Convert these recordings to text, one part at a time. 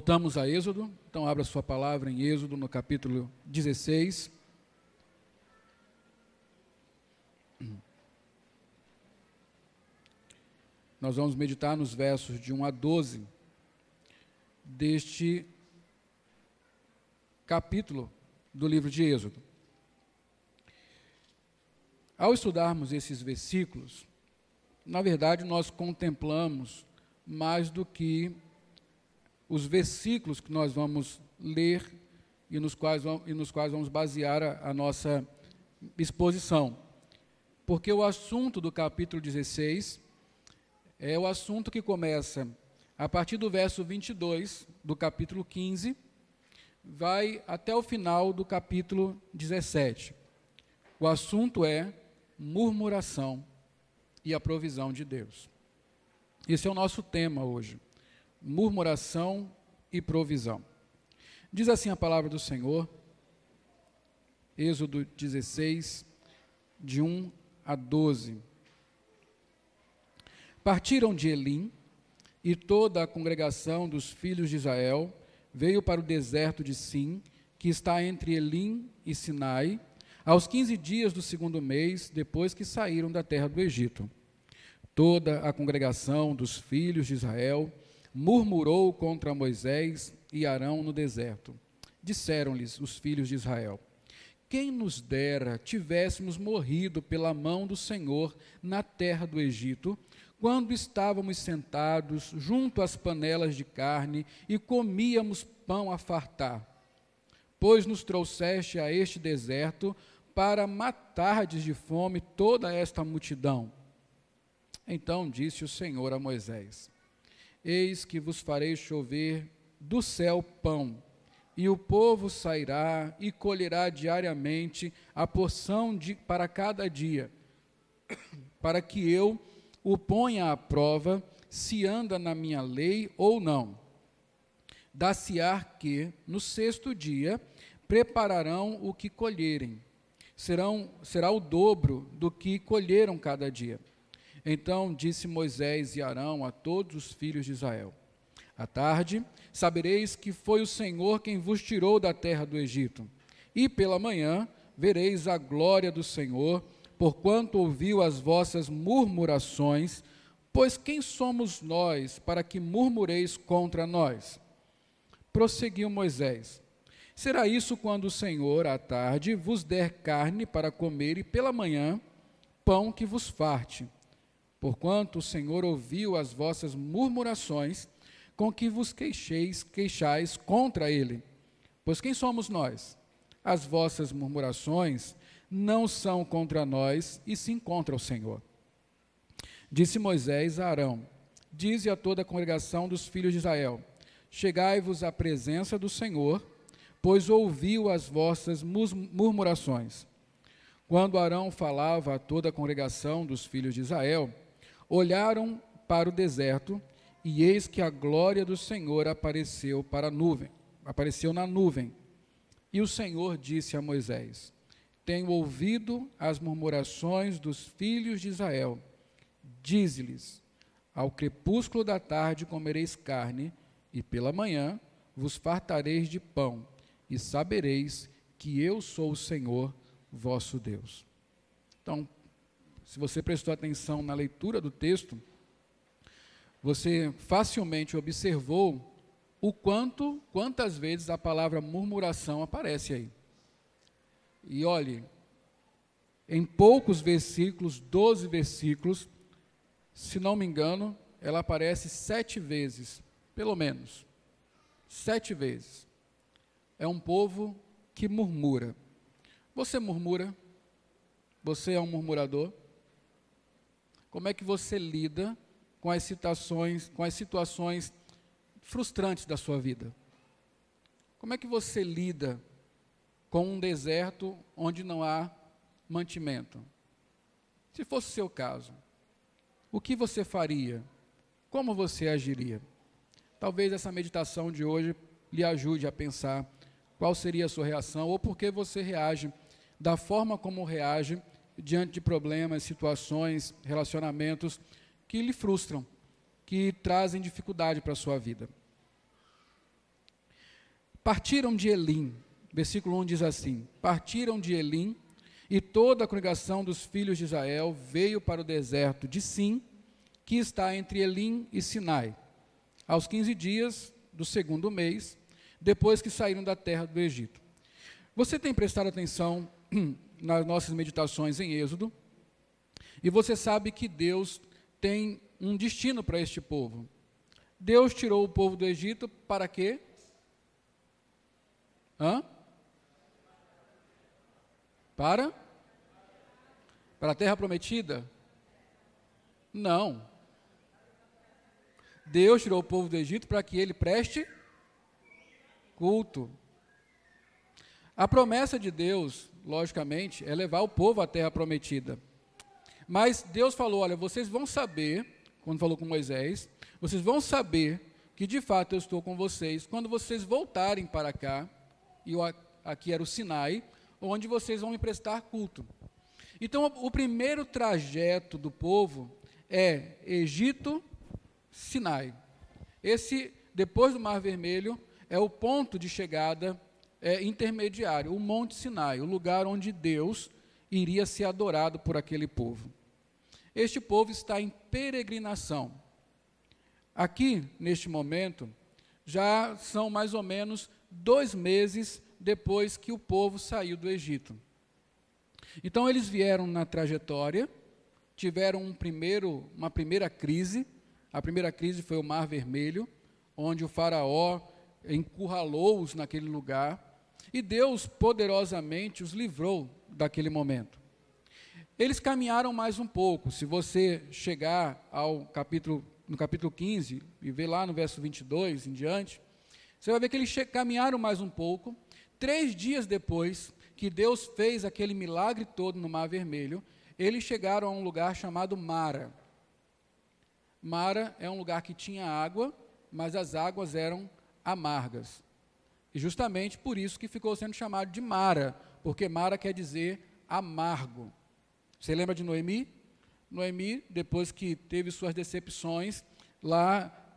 Voltamos a Êxodo, então abra sua palavra em Êxodo, no capítulo 16. Nós vamos meditar nos versos de 1 a 12 deste capítulo do livro de Êxodo. Ao estudarmos esses versículos, na verdade nós contemplamos mais do que os versículos que nós vamos ler e nos quais vamos basear a nossa exposição. Porque o assunto do capítulo 16 é o assunto que começa a partir do verso 22 do capítulo 15, vai até o final do capítulo 17. O assunto é murmuração e a provisão de Deus. Esse é o nosso tema hoje. Murmuração e provisão. Diz assim a palavra do Senhor, Êxodo 16, de 1 a 12. Partiram de Elim, e toda a congregação dos filhos de Israel veio para o deserto de Sim, que está entre Elim e Sinai, aos 15 dias do segundo mês, depois que saíram da terra do Egito. Toda a congregação dos filhos de Israel murmurou contra Moisés e Arão no deserto. Disseram-lhes os filhos de Israel: quem nos dera tivéssemos morrido pela mão do Senhor na terra do Egito, quando estávamos sentados junto às panelas de carne e comíamos pão a fartar. Pois nos trouxeste a este deserto para matardes de fome toda esta multidão. Então disse o Senhor a Moisés: eis que vos farei chover do céu pão, e o povo sairá e colherá diariamente a porção para cada dia, para que eu o ponha à prova, se anda na minha lei ou não. Dar-se-á que, no sexto dia, prepararão o que colherem. Será o dobro do que colheram cada dia. Então disse Moisés e Arão a todos os filhos de Israel: à tarde sabereis que foi o Senhor quem vos tirou da terra do Egito, e pela manhã vereis a glória do Senhor, porquanto ouviu as vossas murmurações, pois quem somos nós para que murmureis contra nós? Prosseguiu Moisés: será isso quando o Senhor, à tarde, vos der carne para comer, e pela manhã pão que vos farte. Porquanto o Senhor ouviu as vossas murmurações, com que vos queixais contra ele. Pois quem somos nós? As vossas murmurações não são contra nós, e sim contra o Senhor. Disse Moisés a Arão: dize a toda a congregação dos filhos de Israel: chegai-vos à presença do Senhor, pois ouviu as vossas murmurações. Quando Arão falava a toda a congregação dos filhos de Israel, olharam para o deserto, e eis que a glória do Senhor apareceu na nuvem. E o Senhor disse a Moisés: tenho ouvido as murmurações dos filhos de Israel. Dize-lhes: ao crepúsculo da tarde comereis carne, e pela manhã vos fartareis de pão, e sabereis que eu sou o Senhor vosso Deus. Então, se você prestou atenção na leitura do texto, você facilmente observou quantas vezes a palavra murmuração aparece aí. E olhe, em poucos versículos, 12 versículos, se não me engano, ela aparece 7 vezes, pelo menos. 7 vezes. É um povo que murmura. Você murmura? Você é um murmurador? Como é que você lida com as situações frustrantes da sua vida? Como é que você lida com um deserto onde não há mantimento? Se fosse o seu caso, o que você faria? Como você agiria? Talvez essa meditação de hoje lhe ajude a pensar qual seria a sua reação, ou por que você reage da forma como reage diante de problemas, situações, relacionamentos que lhe frustram, que trazem dificuldade para a sua vida. Partiram de Elim, versículo 1 diz assim: partiram de Elim, e toda a congregação dos filhos de Israel veio para o deserto de Sim, que está entre Elim e Sinai, aos 15 dias do segundo mês, depois que saíram da terra do Egito. Você tem prestado atenção nas nossas meditações em Êxodo, e você sabe que Deus tem um destino para este povo. Deus tirou o povo do Egito para quê? Para a terra prometida? Não. Deus tirou o povo do Egito para que ele preste culto. A promessa de Deus, logicamente, é levar o povo à terra prometida. Mas Deus falou, olha, vocês vão saber, quando falou com Moisés, vocês vão saber que de fato eu estou com vocês quando vocês voltarem para cá, e aqui era o Sinai, onde vocês vão me prestar culto. Então, o primeiro trajeto do povo é Egito, Sinai. Esse, depois do Mar Vermelho, é o ponto de chegada intermediário, o Monte Sinai, o lugar onde Deus iria ser adorado por aquele povo. Este povo está em peregrinação. Aqui, neste momento, já são mais ou menos 2 meses depois que o povo saiu do Egito. Então, eles vieram na trajetória, tiveram uma primeira crise. A primeira crise foi o Mar Vermelho, onde o faraó encurralou-os naquele lugar, e Deus poderosamente os livrou daquele momento. Eles caminharam mais um pouco. Se você chegar no capítulo 15, e ver lá no verso 22 em diante, você vai ver que eles caminharam mais um pouco. 3 dias depois que Deus fez aquele milagre todo no Mar Vermelho, eles chegaram a um lugar chamado Mara. Mara é um lugar que tinha água, mas as águas eram amargas. E justamente por isso que ficou sendo chamado de Mara, porque Mara quer dizer amargo. Você lembra de Noemi? Noemi, depois que teve suas decepções lá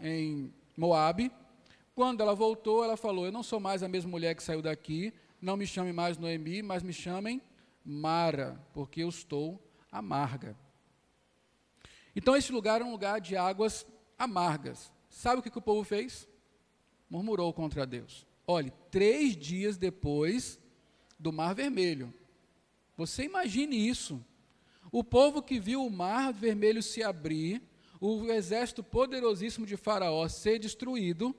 em Moabe, quando ela voltou, ela falou, eu não sou mais a mesma mulher que saiu daqui, não me chame mais Noemi, mas me chamem Mara, porque eu estou amarga. Então, esse lugar é um lugar de águas amargas. Sabe o que o povo fez? Murmurou contra Deus. Olhe, 3 dias depois do Mar Vermelho. Você imagine isso. O povo que viu o Mar Vermelho se abrir, o exército poderosíssimo de Faraó ser destruído,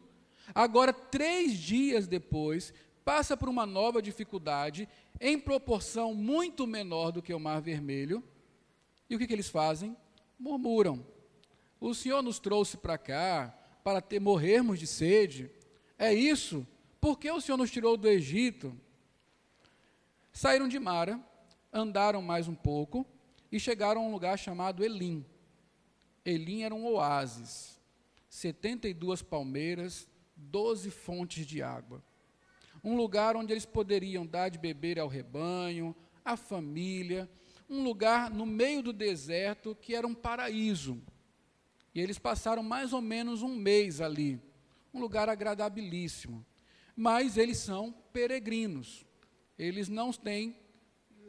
agora, 3 dias depois, passa por uma nova dificuldade, em proporção muito menor do que o Mar Vermelho. E o que eles fazem? Murmuram. O Senhor nos trouxe para cá para morrermos de sede. É isso? Por que o Senhor nos tirou do Egito? Saíram de Mara, andaram mais um pouco e chegaram a um lugar chamado Elim. Elim era um oásis, 72 palmeiras, 12 fontes de água. Um lugar onde eles poderiam dar de beber ao rebanho, à família, um lugar no meio do deserto que era um paraíso. E eles passaram mais ou menos 1 mês ali, um lugar agradabilíssimo. Mas eles são peregrinos, eles não têm,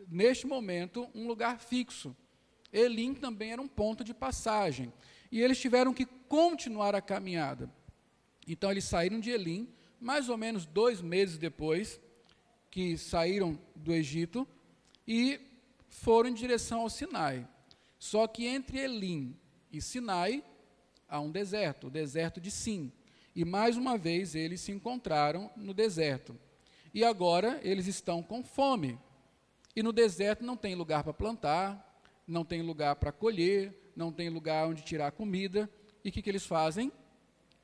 neste momento, um lugar fixo. Elim também era um ponto de passagem, e eles tiveram que continuar a caminhada. Então, eles saíram de Elim, mais ou menos 2 meses depois que saíram do Egito, e foram em direção ao Sinai. Só que entre Elim e Sinai há um deserto, o deserto de Sim. E mais uma vez eles se encontraram no deserto. E agora eles estão com fome. E no deserto não tem lugar para plantar, não tem lugar para colher, não tem lugar onde tirar comida. E o que eles fazem?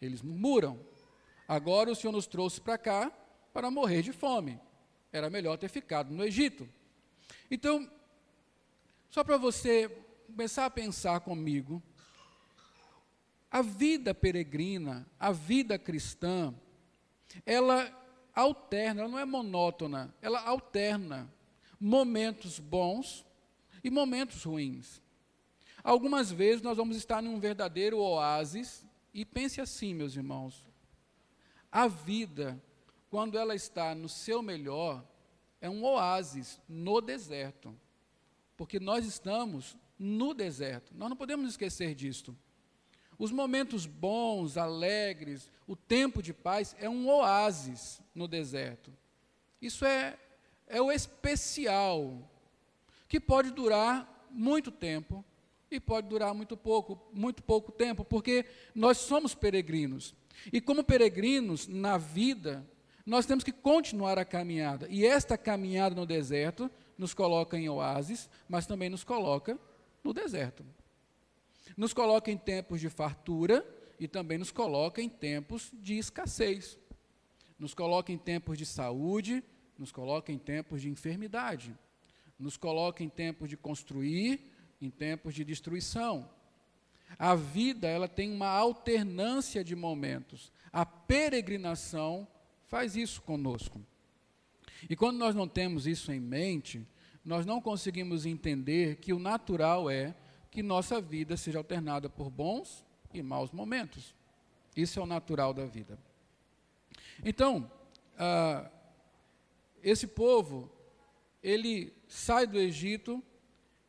Eles murmuram. Agora o Senhor nos trouxe para cá para morrer de fome. Era melhor ter ficado no Egito. Então, só para você começar a pensar comigo, a vida peregrina, a vida cristã, ela alterna, ela não é monótona, ela alterna momentos bons e momentos ruins. Algumas vezes nós vamos estar num verdadeiro oásis, e pense assim, meus irmãos, a vida quando ela está no seu melhor, é um oásis no deserto. Porque nós estamos no deserto. Nós não podemos esquecer disto. Os momentos bons, alegres, o tempo de paz é um oásis no deserto. Isso é o especial, que pode durar muito tempo e pode durar muito pouco tempo, porque nós somos peregrinos. E como peregrinos na vida, nós temos que continuar a caminhada. E esta caminhada no deserto nos coloca em oásis, mas também nos coloca no deserto. Nos coloca em tempos de fartura e também nos coloca em tempos de escassez. Nos coloca em tempos de saúde, nos coloca em tempos de enfermidade. Nos coloca em tempos de construir, em tempos de destruição. A vida, ela tem uma alternância de momentos. A peregrinação faz isso conosco. E quando nós não temos isso em mente, nós não conseguimos entender que o natural é que nossa vida seja alternada por bons e maus momentos. Isso é o natural da vida. Então, esse povo, ele sai do Egito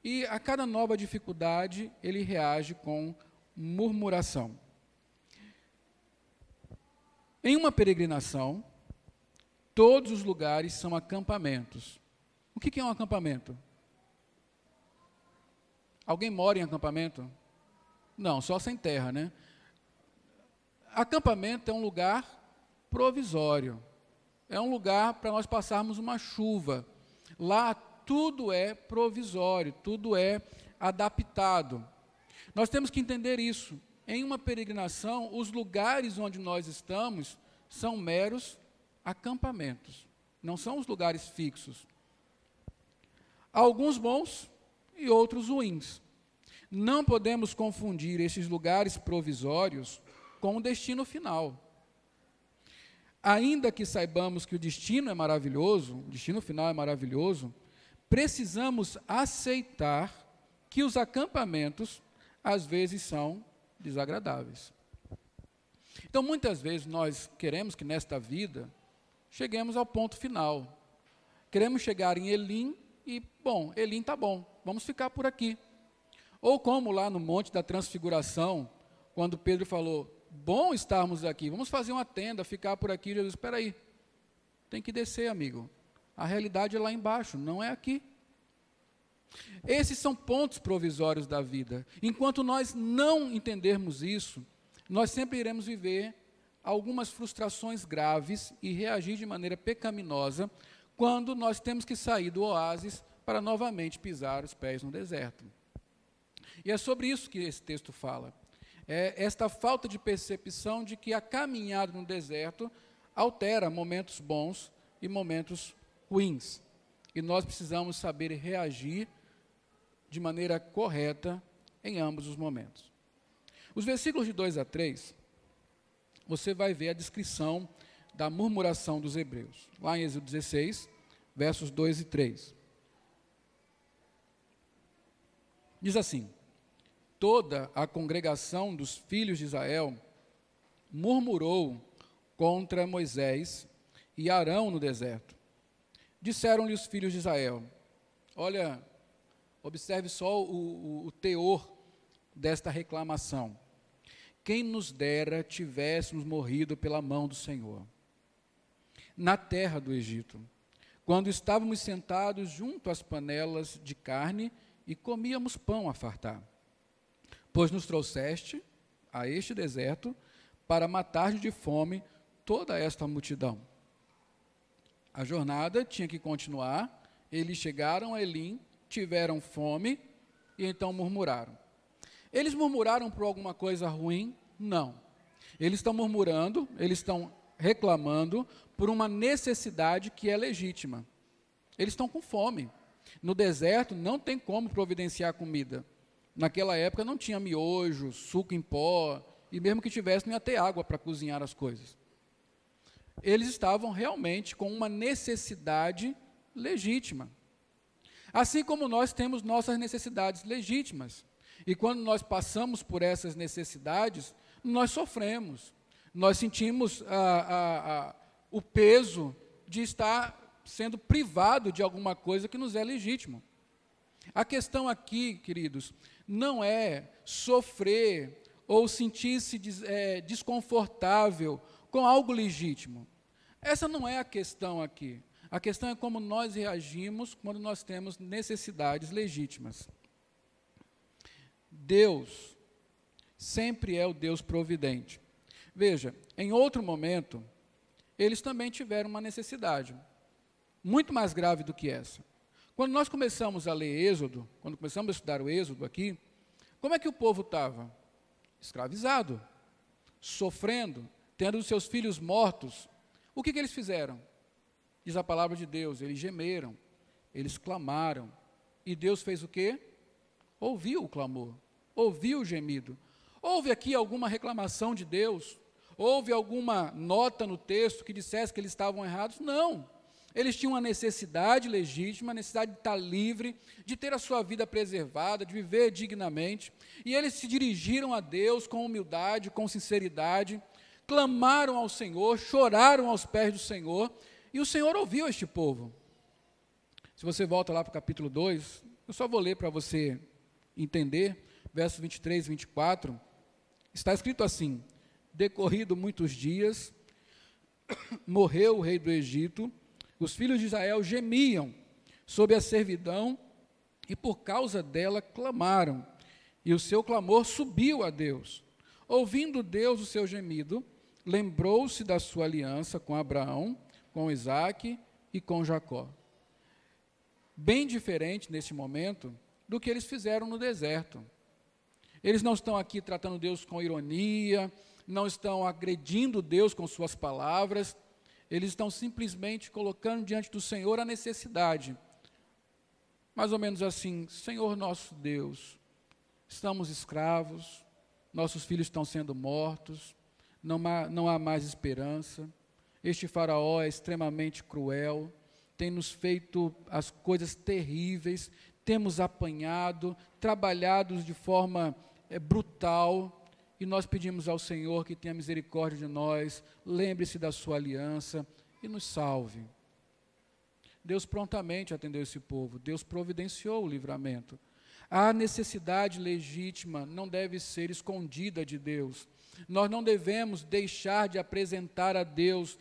e a cada nova dificuldade ele reage com murmuração. Em uma peregrinação, todos os lugares são acampamentos. O que é um acampamento? Alguém mora em acampamento? Não, só sem terra, né? Acampamento é um lugar provisório. É um lugar para nós passarmos uma chuva. Lá tudo é provisório, tudo é adaptado. Nós temos que entender isso. Em uma peregrinação, os lugares onde nós estamos são meros acampamentos. Não são os lugares fixos. Alguns bons e outros ruins. Não podemos confundir esses lugares provisórios com o destino final. Ainda que saibamos que o destino é maravilhoso, o destino final é maravilhoso, precisamos aceitar que os acampamentos, às vezes, são desagradáveis. Então, muitas vezes, nós queremos que nesta vida cheguemos ao ponto final. Queremos chegar em Elim e, bom, Elim está bom, vamos ficar por aqui. Ou como lá no Monte da Transfiguração, quando Pedro falou, bom estarmos aqui, vamos fazer uma tenda, ficar por aqui. Jesus, espera aí, tem que descer, amigo. A realidade é lá embaixo, não é aqui. Esses são pontos provisórios da vida. Enquanto nós não entendermos isso, nós sempre iremos viver algumas frustrações graves e reagir de maneira pecaminosa quando nós temos que sair do oásis para novamente pisar os pés no deserto. E é sobre isso que esse texto fala. É esta falta de percepção de que a caminhada no deserto altera momentos bons e momentos ruins. E nós precisamos saber reagir de maneira correta em ambos os momentos. Os versículos de 2 a 3, você vai ver a descrição da murmuração dos hebreus. Lá em Êxodo 16, versos 2 e 3. Diz assim, toda a congregação dos filhos de Israel murmurou contra Moisés e Arão no deserto. Disseram-lhe os filhos de Israel, olha, observe só o teor desta reclamação. Quem nos dera tivéssemos morrido pela mão do Senhor, na terra do Egito, quando estávamos sentados junto às panelas de carne e comíamos pão a fartar. Pois nos trouxeste a este deserto para matar de fome toda esta multidão. A jornada tinha que continuar, eles chegaram a Elim, tiveram fome e então murmuraram. Eles murmuraram por alguma coisa ruim? Não. Eles estão murmurando, eles estão reclamando por uma necessidade que é legítima. Eles estão com fome. No deserto não tem como providenciar comida. Naquela época não tinha miojo, suco em pó, e mesmo que tivesse não ia ter água para cozinhar as coisas. Eles estavam realmente com uma necessidade legítima. Assim como nós temos nossas necessidades legítimas. E quando nós passamos por essas necessidades, nós sofremos. Nós sentimos o peso de estar sendo privado de alguma coisa que nos é legítimo. A questão aqui, queridos, não é sofrer ou sentir-se desconfortável com algo legítimo. Essa não é a questão aqui. A questão é como nós reagimos quando nós temos necessidades legítimas. Deus sempre é o Deus providente. Veja, em outro momento, eles também tiveram uma necessidade, muito mais grave do que essa. Quando nós começamos a ler Êxodo, quando começamos a estudar o Êxodo aqui, como é que o povo estava? Escravizado, sofrendo, tendo os seus filhos mortos. O que eles fizeram? Diz a palavra de Deus, eles gemeram, eles clamaram. E Deus fez o quê? Ouviu o clamor, ouviu o gemido. Houve aqui alguma reclamação de Deus? Houve alguma nota no texto que dissesse que eles estavam errados? Não. Eles tinham uma necessidade legítima, a necessidade de estar livre, de ter a sua vida preservada, de viver dignamente. E eles se dirigiram a Deus com humildade, com sinceridade, clamaram ao Senhor, choraram aos pés do Senhor, e o Senhor ouviu este povo. Se você volta lá para o capítulo 2, eu só vou ler para você entender, versos 23 e 24, está escrito assim: decorrido muitos dias, morreu o rei do Egito, os filhos de Israel gemiam sob a servidão e por causa dela clamaram, e o seu clamor subiu a Deus. Ouvindo Deus o seu gemido, lembrou-se da sua aliança com Abraão, com Isaque e com Jacó. Bem diferente nesse momento do que eles fizeram no deserto. Eles não estão aqui tratando Deus com ironia, não estão agredindo Deus com suas palavras, eles estão simplesmente colocando diante do Senhor a necessidade. Mais ou menos assim: Senhor nosso Deus, estamos escravos, nossos filhos estão sendo mortos, não há mais esperança, este faraó é extremamente cruel, tem nos feito as coisas terríveis, temos apanhado, trabalhado de forma brutal, e nós pedimos ao Senhor que tenha misericórdia de nós, lembre-se da sua aliança e nos salve. Deus prontamente atendeu esse povo, Deus providenciou o livramento. A necessidade legítima não deve ser escondida de Deus. Nós não devemos deixar de apresentar a Deus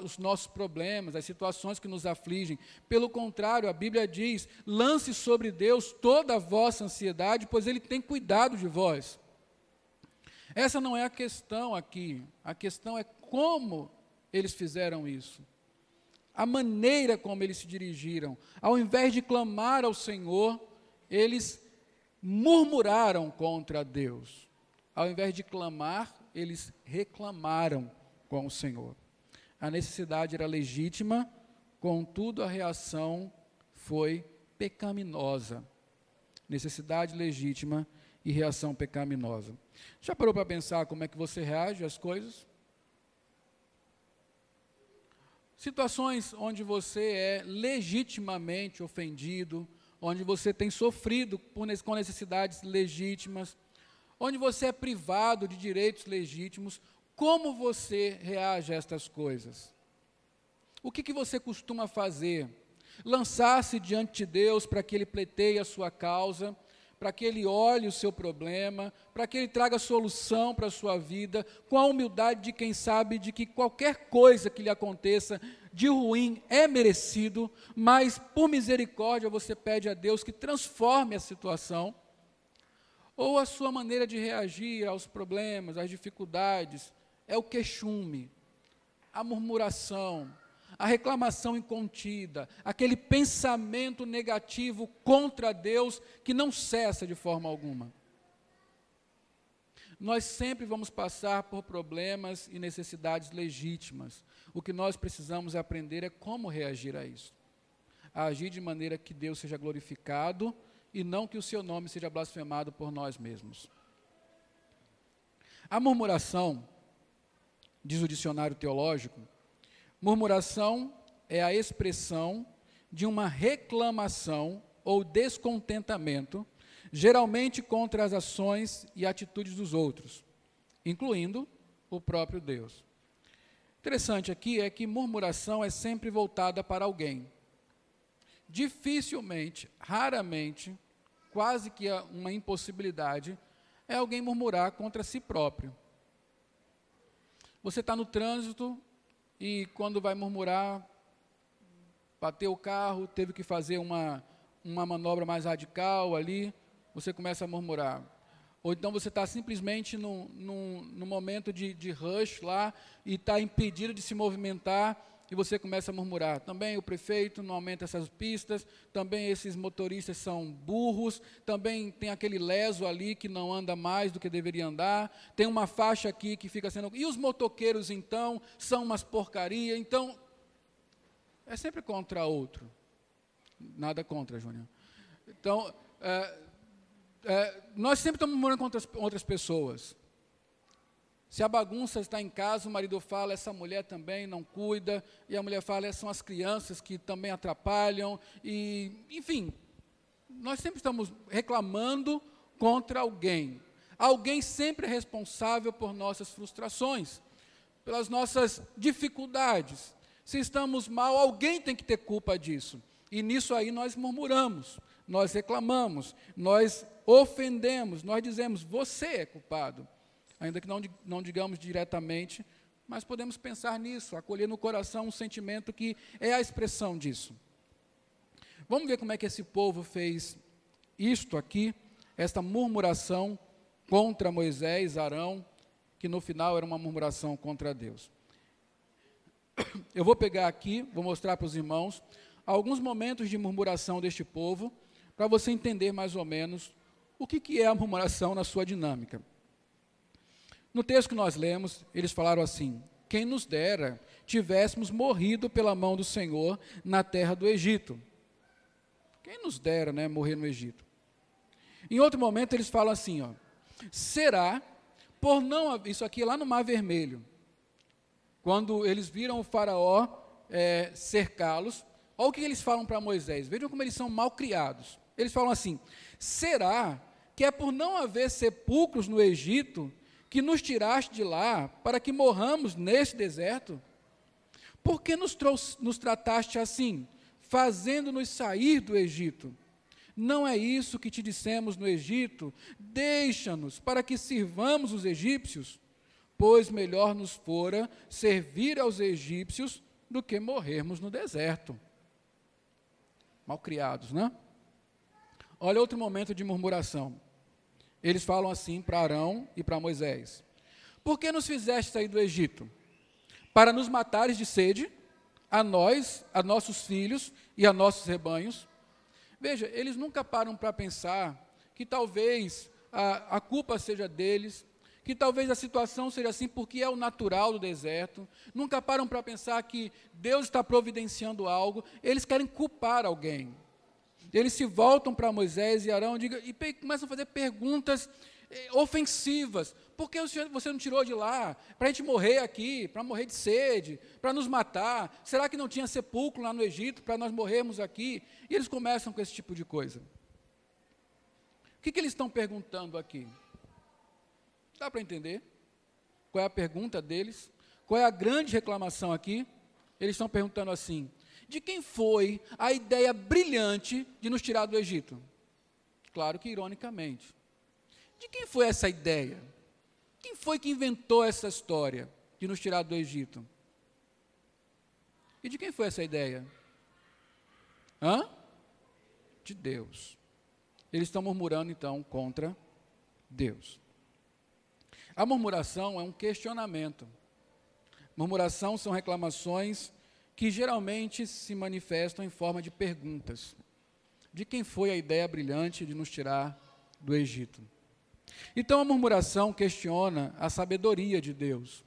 os nossos problemas, as situações que nos afligem. Pelo contrário, a Bíblia diz: lance sobre Deus toda a vossa ansiedade, pois Ele tem cuidado de vós. Essa não é a questão aqui. A questão é como eles fizeram isso. A maneira como eles se dirigiram. Ao invés de clamar ao Senhor, eles murmuraram contra Deus. Ao invés de clamar, eles reclamaram com o Senhor. A necessidade era legítima, contudo a reação foi pecaminosa. Necessidade legítima e reação pecaminosa. Já parou para pensar como é que você reage às coisas? Situações onde você é legitimamente ofendido, onde você tem sofrido com necessidades legítimas, onde você é privado de direitos legítimos, como você reage a estas coisas? O que você costuma fazer? Lançar-se diante de Deus para que Ele pleiteie a sua causa, para que Ele olhe o seu problema, para que Ele traga solução para a sua vida, com a humildade de quem sabe de que qualquer coisa que lhe aconteça de ruim é merecido, mas por misericórdia você pede a Deus que transforme a situação? Ou a sua maneira de reagir aos problemas, às dificuldades, é o queixume, a murmuração, a reclamação incontida, aquele pensamento negativo contra Deus que não cessa de forma alguma? Nós sempre vamos passar por problemas e necessidades legítimas. O que nós precisamos aprender é como reagir a isso. A agir de maneira que Deus seja glorificado e não que o seu nome seja blasfemado por nós mesmos. A murmuração, diz o dicionário teológico, murmuração é a expressão de uma reclamação ou descontentamento, geralmente contra as ações e atitudes dos outros, incluindo o próprio Deus. Interessante aqui é que murmuração é sempre voltada para alguém. Dificilmente, raramente, quase que uma impossibilidade, é alguém murmurar contra si próprio. Você está no trânsito e quando vai murmurar, bateu o carro, teve que fazer uma manobra mais radical ali, você começa a murmurar. Ou então você está simplesmente num momento de rush lá e está impedido de se movimentar e você começa a murmurar. Também o prefeito não aumenta essas pistas, também esses motoristas são burros, também tem aquele leso ali que não anda mais do que deveria andar, tem uma faixa aqui que fica sendo... E os motoqueiros, então, são umas porcaria, então... É sempre contra outro. Nada contra, Júnior. Então, nós sempre estamos murmurando contra outras pessoas. Se a bagunça está em casa, o marido fala, essa mulher também não cuida, e a mulher fala, são as crianças que também atrapalham, e, enfim, nós sempre estamos reclamando contra alguém. Alguém sempre é responsável por nossas frustrações, pelas nossas dificuldades. Se estamos mal, alguém tem que ter culpa disso. E nisso aí nós murmuramos, nós reclamamos, nós ofendemos, nós dizemos, você é culpado. Ainda que não digamos diretamente, mas podemos pensar nisso, acolher no coração um sentimento que é a expressão disso. Vamos ver como é que esse povo fez isto aqui, esta murmuração contra Moisés, Arão, que no final era uma murmuração contra Deus. Eu vou pegar aqui, vou mostrar para os irmãos, alguns momentos de murmuração deste povo, para você entender mais ou menos o que é a murmuração na sua dinâmica. No texto que nós lemos, eles falaram assim, quem nos dera tivéssemos morrido pela mão do Senhor na terra do Egito. Quem nos dera, né, morrer no Egito. Em outro momento, eles falam assim, ó, será, por não... Isso aqui é lá no Mar Vermelho. Quando eles viram o faraó cercá-los, olha o que eles falam para Moisés. Vejam como eles são mal criados. Eles falam assim, será que é por não haver sepulcros no Egito que nos tiraste de lá para que morramos neste deserto? Por que nos trataste assim, fazendo-nos sair do Egito? Não é isso que te dissemos no Egito? Deixa-nos para que sirvamos os egípcios, pois melhor nos fora servir aos egípcios do que morrermos no deserto. Malcriados, né? Olha outro momento de murmuração. Eles falam assim para Arão e para Moisés. Por que nos fizeste sair do Egito? Para nos matares de sede, a nós, a nossos filhos e a nossos rebanhos? Veja, eles nunca param para pensar que talvez a culpa seja deles, que talvez a situação seja assim porque é o natural do deserto. Nunca param para pensar que Deus está providenciando algo. Eles querem culpar alguém. Eles se voltam para Moisés e Arão e começam a fazer perguntas ofensivas. Por que você não tirou de lá? Para a gente morrer aqui, para morrer de sede, para nos matar? Será que não tinha sepulcro lá no Egito para nós morrermos aqui? E eles começam com esse tipo de coisa. O que eles estão perguntando aqui? Dá para entender? Qual é a pergunta deles? Qual é a grande reclamação aqui? Eles estão perguntando assim, de quem foi a ideia brilhante de nos tirar do Egito? Claro que ironicamente. De quem foi essa ideia? Quem foi que inventou essa história de nos tirar do Egito? E de quem foi essa ideia? De Deus. Eles estão murmurando, então, contra Deus. A murmuração é um questionamento. Murmuração são reclamações que geralmente se manifestam em forma de perguntas. De quem foi a ideia brilhante de nos tirar do Egito? Então a murmuração questiona a sabedoria de Deus.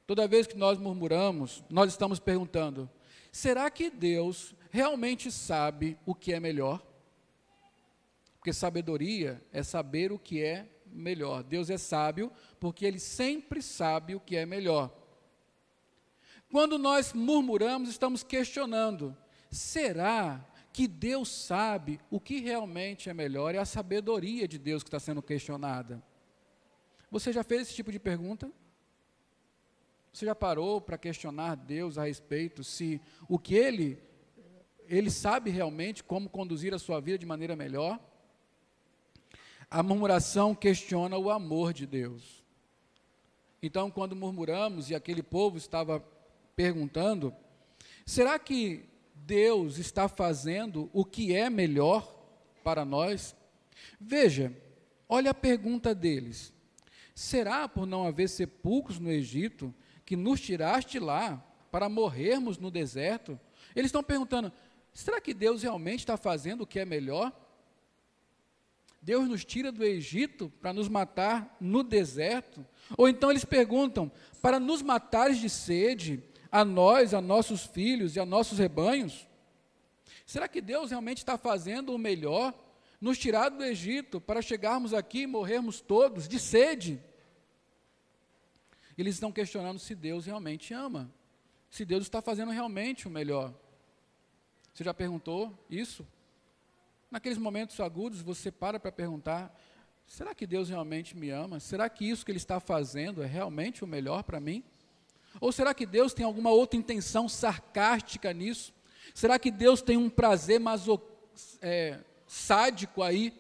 Toda vez que nós murmuramos, nós estamos perguntando, será que Deus realmente sabe o que é melhor? Porque sabedoria é saber o que é melhor. Deus é sábio porque Ele sempre sabe o que é melhor. Quando nós murmuramos, estamos questionando, será que Deus sabe o que realmente é melhor? É a sabedoria de Deus que está sendo questionada. Você já fez esse tipo de pergunta? Você já parou para questionar Deus a respeito se o que Ele sabe realmente como conduzir a sua vida de maneira melhor? A murmuração questiona o amor de Deus. Então, quando murmuramos, e aquele povo estava perguntando, será que Deus está fazendo o que é melhor para nós? Veja, olha a pergunta deles. Será por não haver sepulcros no Egito que nos tiraste lá para morrermos no deserto? Eles estão perguntando, será que Deus realmente está fazendo o que é melhor? Deus nos tira do Egito para nos matar no deserto? Ou então eles perguntam, para nos matares de sede, a nós, a nossos filhos e a nossos rebanhos? Será que Deus realmente está fazendo o melhor? Nos tirar do Egito para chegarmos aqui e morrermos todos de sede? Eles estão questionando se Deus realmente ama, se Deus está fazendo realmente o melhor. Você já perguntou isso? Naqueles momentos agudos, você para perguntar, será que Deus realmente me ama? Será que isso que Ele está fazendo é realmente o melhor para mim? Ou será que Deus tem alguma outra intenção sarcástica nisso? Será que Deus tem um prazer sádico aí,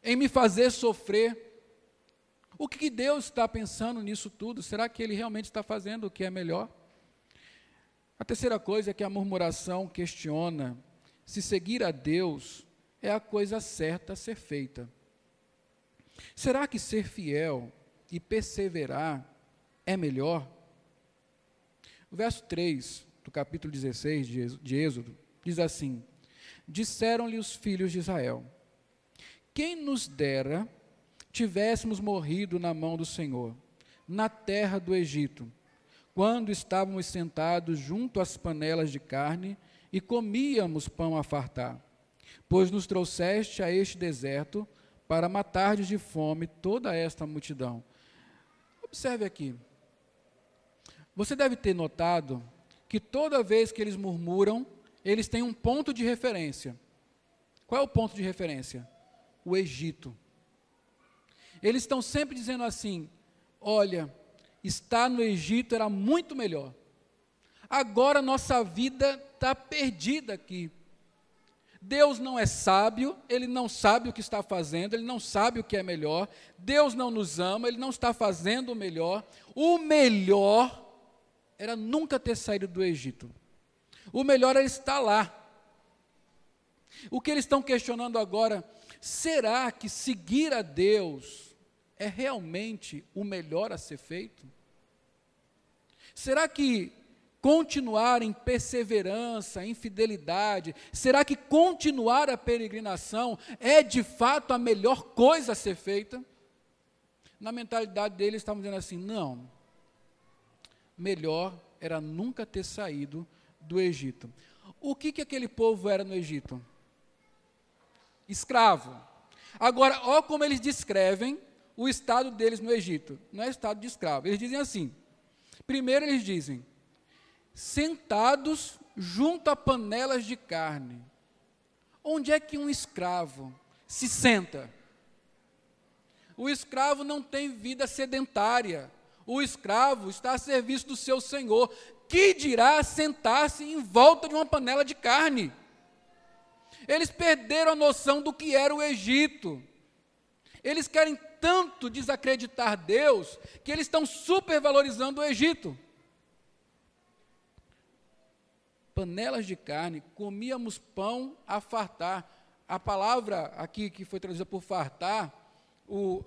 em me fazer sofrer? O que Deus está pensando nisso tudo? Será que Ele realmente está fazendo o que é melhor? A terceira coisa é que a murmuração questiona se seguir a Deus é a coisa certa a ser feita. Será que ser fiel e perseverar é melhor? O verso 3 do capítulo 16 de Êxodo diz assim: disseram-lhe os filhos de Israel, quem nos dera tivéssemos morrido na mão do Senhor, na terra do Egito, quando estávamos sentados junto às panelas de carne e comíamos pão a fartar, pois nos trouxeste a este deserto para matardes de fome toda esta multidão. Observe aqui, você deve ter notado que toda vez que eles murmuram, eles têm um ponto de referência. Qual é o ponto de referência? O Egito. Eles estão sempre dizendo assim, olha, estar no Egito era muito melhor. Agora nossa vida está perdida aqui. Deus não é sábio, Ele não sabe o que está fazendo, Ele não sabe o que é melhor. Deus não nos ama, Ele não está fazendo o melhor. O melhor era nunca ter saído do Egito. O melhor era estar lá. O que eles estão questionando agora, será que seguir a Deus é realmente o melhor a ser feito? Será que continuar em perseverança, em fidelidade, será que continuar a peregrinação é de fato a melhor coisa a ser feita? Na mentalidade deles estavam dizendo assim, não, melhor era nunca ter saído do Egito. O que aquele povo era no Egito? Escravo. Agora, olha como eles descrevem o estado deles no Egito. Não é estado de escravo. Eles dizem assim, primeiro eles dizem, sentados junto a panelas de carne. Onde é que um escravo se senta? O escravo não tem vida sedentária. O escravo está a serviço do seu senhor. Que dirá sentar-se em volta de uma panela de carne? Eles perderam a noção do que era o Egito. Eles querem tanto desacreditar Deus, que eles estão supervalorizando o Egito. Panelas de carne, comíamos pão a fartar. A palavra aqui que foi traduzida por fartar,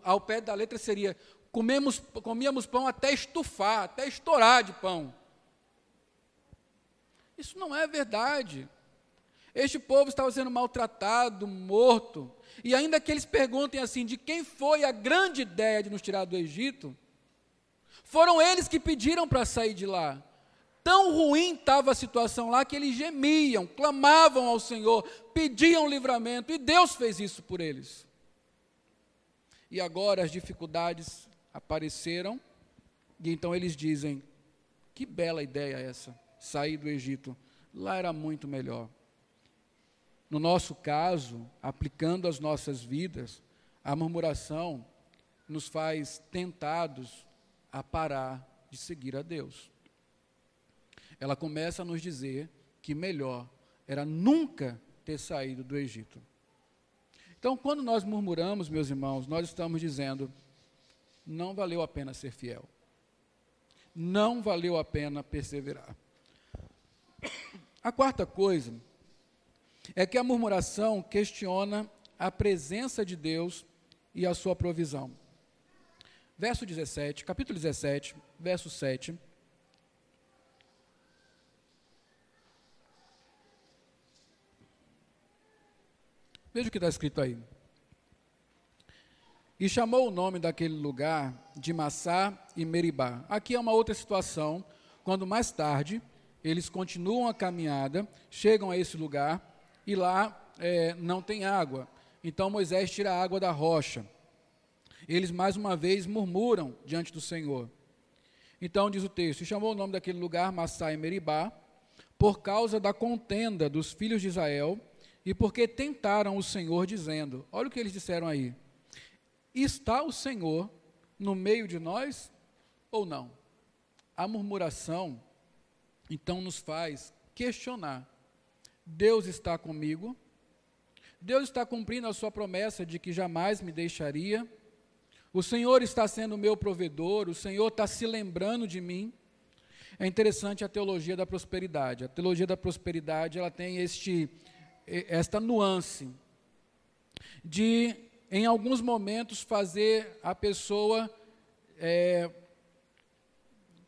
ao pé da letra seria, comíamos pão até estufar, até estourar de pão. Isso não é verdade. Este povo estava sendo maltratado, morto, e ainda que eles perguntem assim, de quem foi a grande ideia de nos tirar do Egito, foram eles que pediram para sair de lá. Tão ruim estava a situação lá que eles gemiam, clamavam ao Senhor, pediam livramento, e Deus fez isso por eles. E agora as dificuldades apareceram, e então eles dizem, que bela ideia essa, sair do Egito, lá era muito melhor. No nosso caso, aplicando as nossas vidas, a murmuração nos faz tentados a parar de seguir a Deus. Ela começa a nos dizer que melhor era nunca ter saído do Egito. Então, quando nós murmuramos, meus irmãos, nós estamos dizendo, não valeu a pena ser fiel. Não valeu a pena perseverar. A quarta coisa é que a murmuração questiona a presença de Deus e a sua provisão. Verso 17, capítulo 17, verso 7. Veja o que está escrito aí. E chamou o nome daquele lugar de Massá e Meribá. Aqui é uma outra situação, quando mais tarde eles continuam a caminhada, chegam a esse lugar e lá não tem água. Então Moisés tira a água da rocha. Eles mais uma vez murmuram diante do Senhor. Então diz o texto, e chamou o nome daquele lugar Massá e Meribá, por causa da contenda dos filhos de Israel, e porque tentaram o Senhor, dizendo, olha o que eles disseram aí, está o Senhor no meio de nós ou não? A murmuração, então, nos faz questionar, Deus está comigo? Deus está cumprindo a sua promessa de que jamais me deixaria? O Senhor está sendo o meu provedor? O Senhor está se lembrando de mim? É interessante a teologia da prosperidade. A teologia da prosperidade, ela tem esta nuance de, em alguns momentos, fazer a pessoa,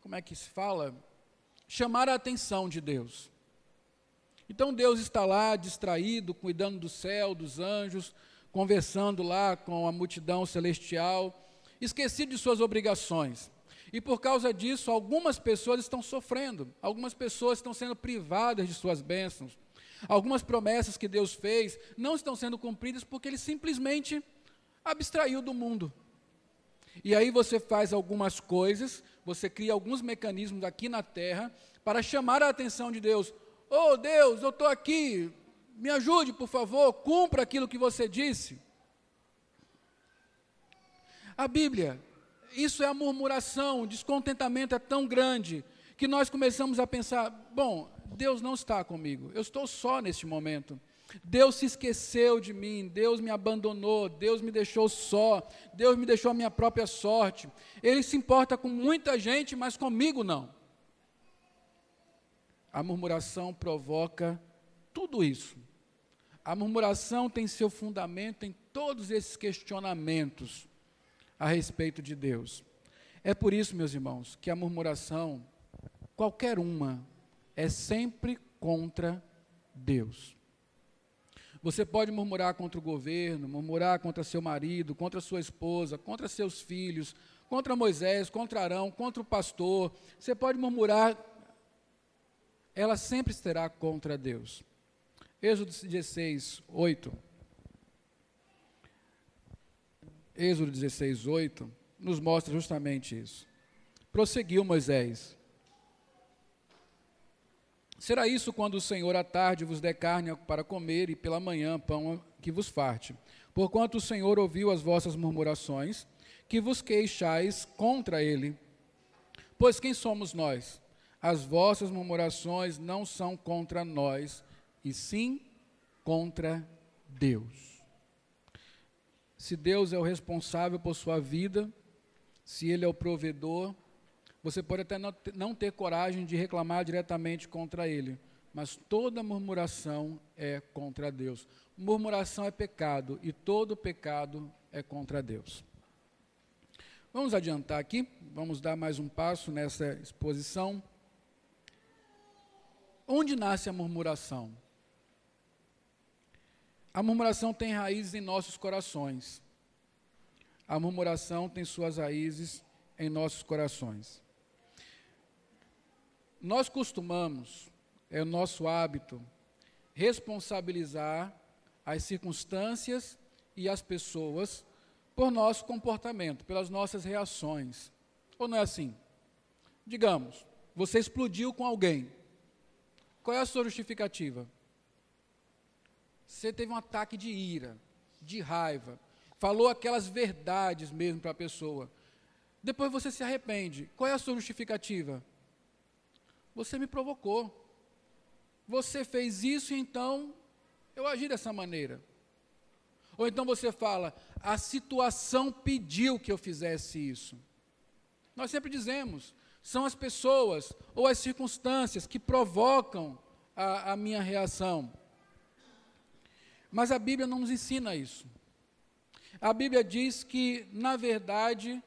como é que se fala? Chamar a atenção de Deus. Então Deus está lá distraído, cuidando do céu, dos anjos, conversando lá com a multidão celestial, esquecido de suas obrigações. E por causa disso, algumas pessoas estão sofrendo, algumas pessoas estão sendo privadas de suas bênçãos. Algumas promessas que Deus fez não estão sendo cumpridas porque Ele simplesmente abstraiu do mundo. E aí você faz algumas coisas, você cria alguns mecanismos aqui na terra para chamar a atenção de Deus. Oh Deus, eu estou aqui, me ajude por favor, cumpra aquilo que você disse. A Bíblia, isso é a murmuração, o descontentamento é tão grande que nós começamos a pensar, bom, Deus não está comigo, eu estou só neste momento. Deus se esqueceu de mim, Deus me abandonou, Deus me deixou só, Deus me deixou a minha própria sorte. Ele se importa com muita gente, mas comigo não. A murmuração provoca tudo isso. A murmuração tem seu fundamento em todos esses questionamentos a respeito de Deus. É por isso, meus irmãos, que a murmuração, qualquer uma, é sempre contra Deus. Você pode murmurar contra o governo, murmurar contra seu marido, contra sua esposa, contra seus filhos, contra Moisés, contra Arão, contra o pastor. Você pode murmurar, ela sempre será contra Deus. Êxodo 16, 8. Êxodo 16, 8, nos mostra justamente isso. Prosseguiu Moisés. Será isso quando o Senhor à tarde vos der carne para comer e pela manhã pão que vos farte. Porquanto o Senhor ouviu as vossas murmurações, que vos queixais contra ele. Pois quem somos nós? As vossas murmurações não são contra nós, e sim contra Deus. Se Deus é o responsável por sua vida, se Ele é o provedor, você pode até não ter coragem de reclamar diretamente contra Ele, mas toda murmuração é contra Deus. Murmuração é pecado, e todo pecado é contra Deus. Vamos adiantar aqui, vamos dar mais um passo nessa exposição. Onde nasce a murmuração? A murmuração tem raízes em nossos corações. A murmuração tem suas raízes em nossos corações. Nós costumamos, é o nosso hábito, responsabilizar as circunstâncias e as pessoas por nosso comportamento, pelas nossas reações. Ou não é assim? Digamos, você explodiu com alguém. Qual é a sua justificativa? Você teve um ataque de ira, de raiva, falou aquelas verdades mesmo para a pessoa. Depois você se arrepende. Qual é a sua justificativa? Você me provocou. Você fez isso, então eu agi dessa maneira. Ou então você fala, a situação pediu que eu fizesse isso. Nós sempre dizemos, são as pessoas ou as circunstâncias que provocam a minha reação. Mas a Bíblia não nos ensina isso. A Bíblia diz que, na verdade,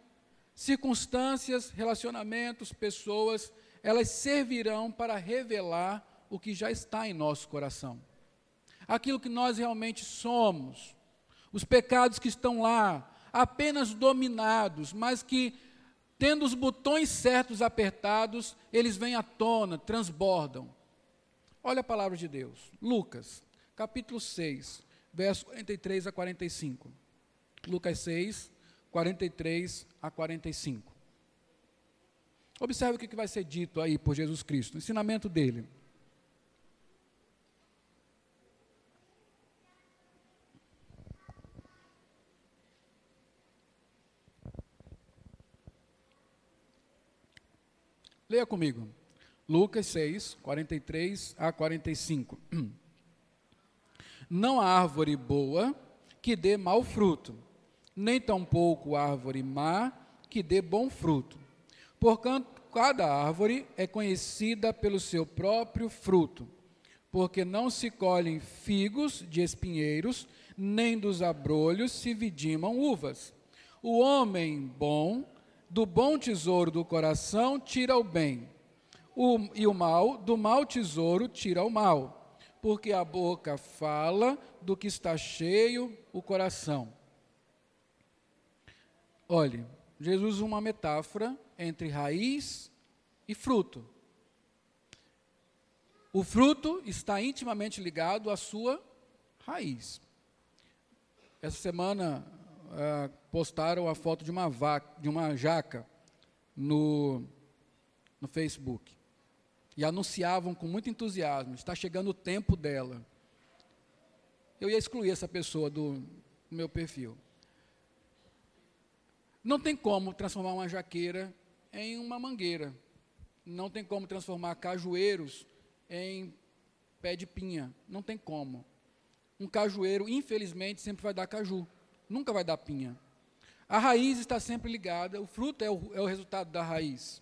circunstâncias, relacionamentos, pessoas, elas servirão para revelar o que já está em nosso coração. Aquilo que nós realmente somos, os pecados que estão lá, apenas dominados, mas que, tendo os botões certos apertados, eles vêm à tona, transbordam. Olha a palavra de Deus, Lucas, capítulo 6, verso 43 a 45. Lucas 6, 43 a 45. Observe o que vai ser dito aí por Jesus Cristo, o ensinamento dele. Leia comigo. Lucas 6, 43 a 45. Não há árvore boa que dê mau fruto, nem tampouco árvore má que dê bom fruto. Porquanto cada árvore é conhecida pelo seu próprio fruto, porque não se colhem figos de espinheiros, nem dos abrolhos se vidimam uvas. O homem bom, do bom tesouro do coração, tira o bem, e o mal, do mau tesouro, tira o mal, porque a boca fala do que está cheio o coração. Olhe, Jesus usa uma metáfora entre raiz e fruto. O fruto está intimamente ligado à sua raiz. Essa semana postaram a foto de uma jaca no Facebook. E anunciavam com muito entusiasmo, está chegando o tempo dela. Eu ia excluir essa pessoa do meu perfil. Não tem como transformar uma jaqueira em uma mangueira. Não tem como transformar cajueiros em pé de pinha. Não tem como. Um cajueiro, infelizmente, sempre vai dar caju. Nunca vai dar pinha. A raiz está sempre ligada, o fruto é o resultado da raiz.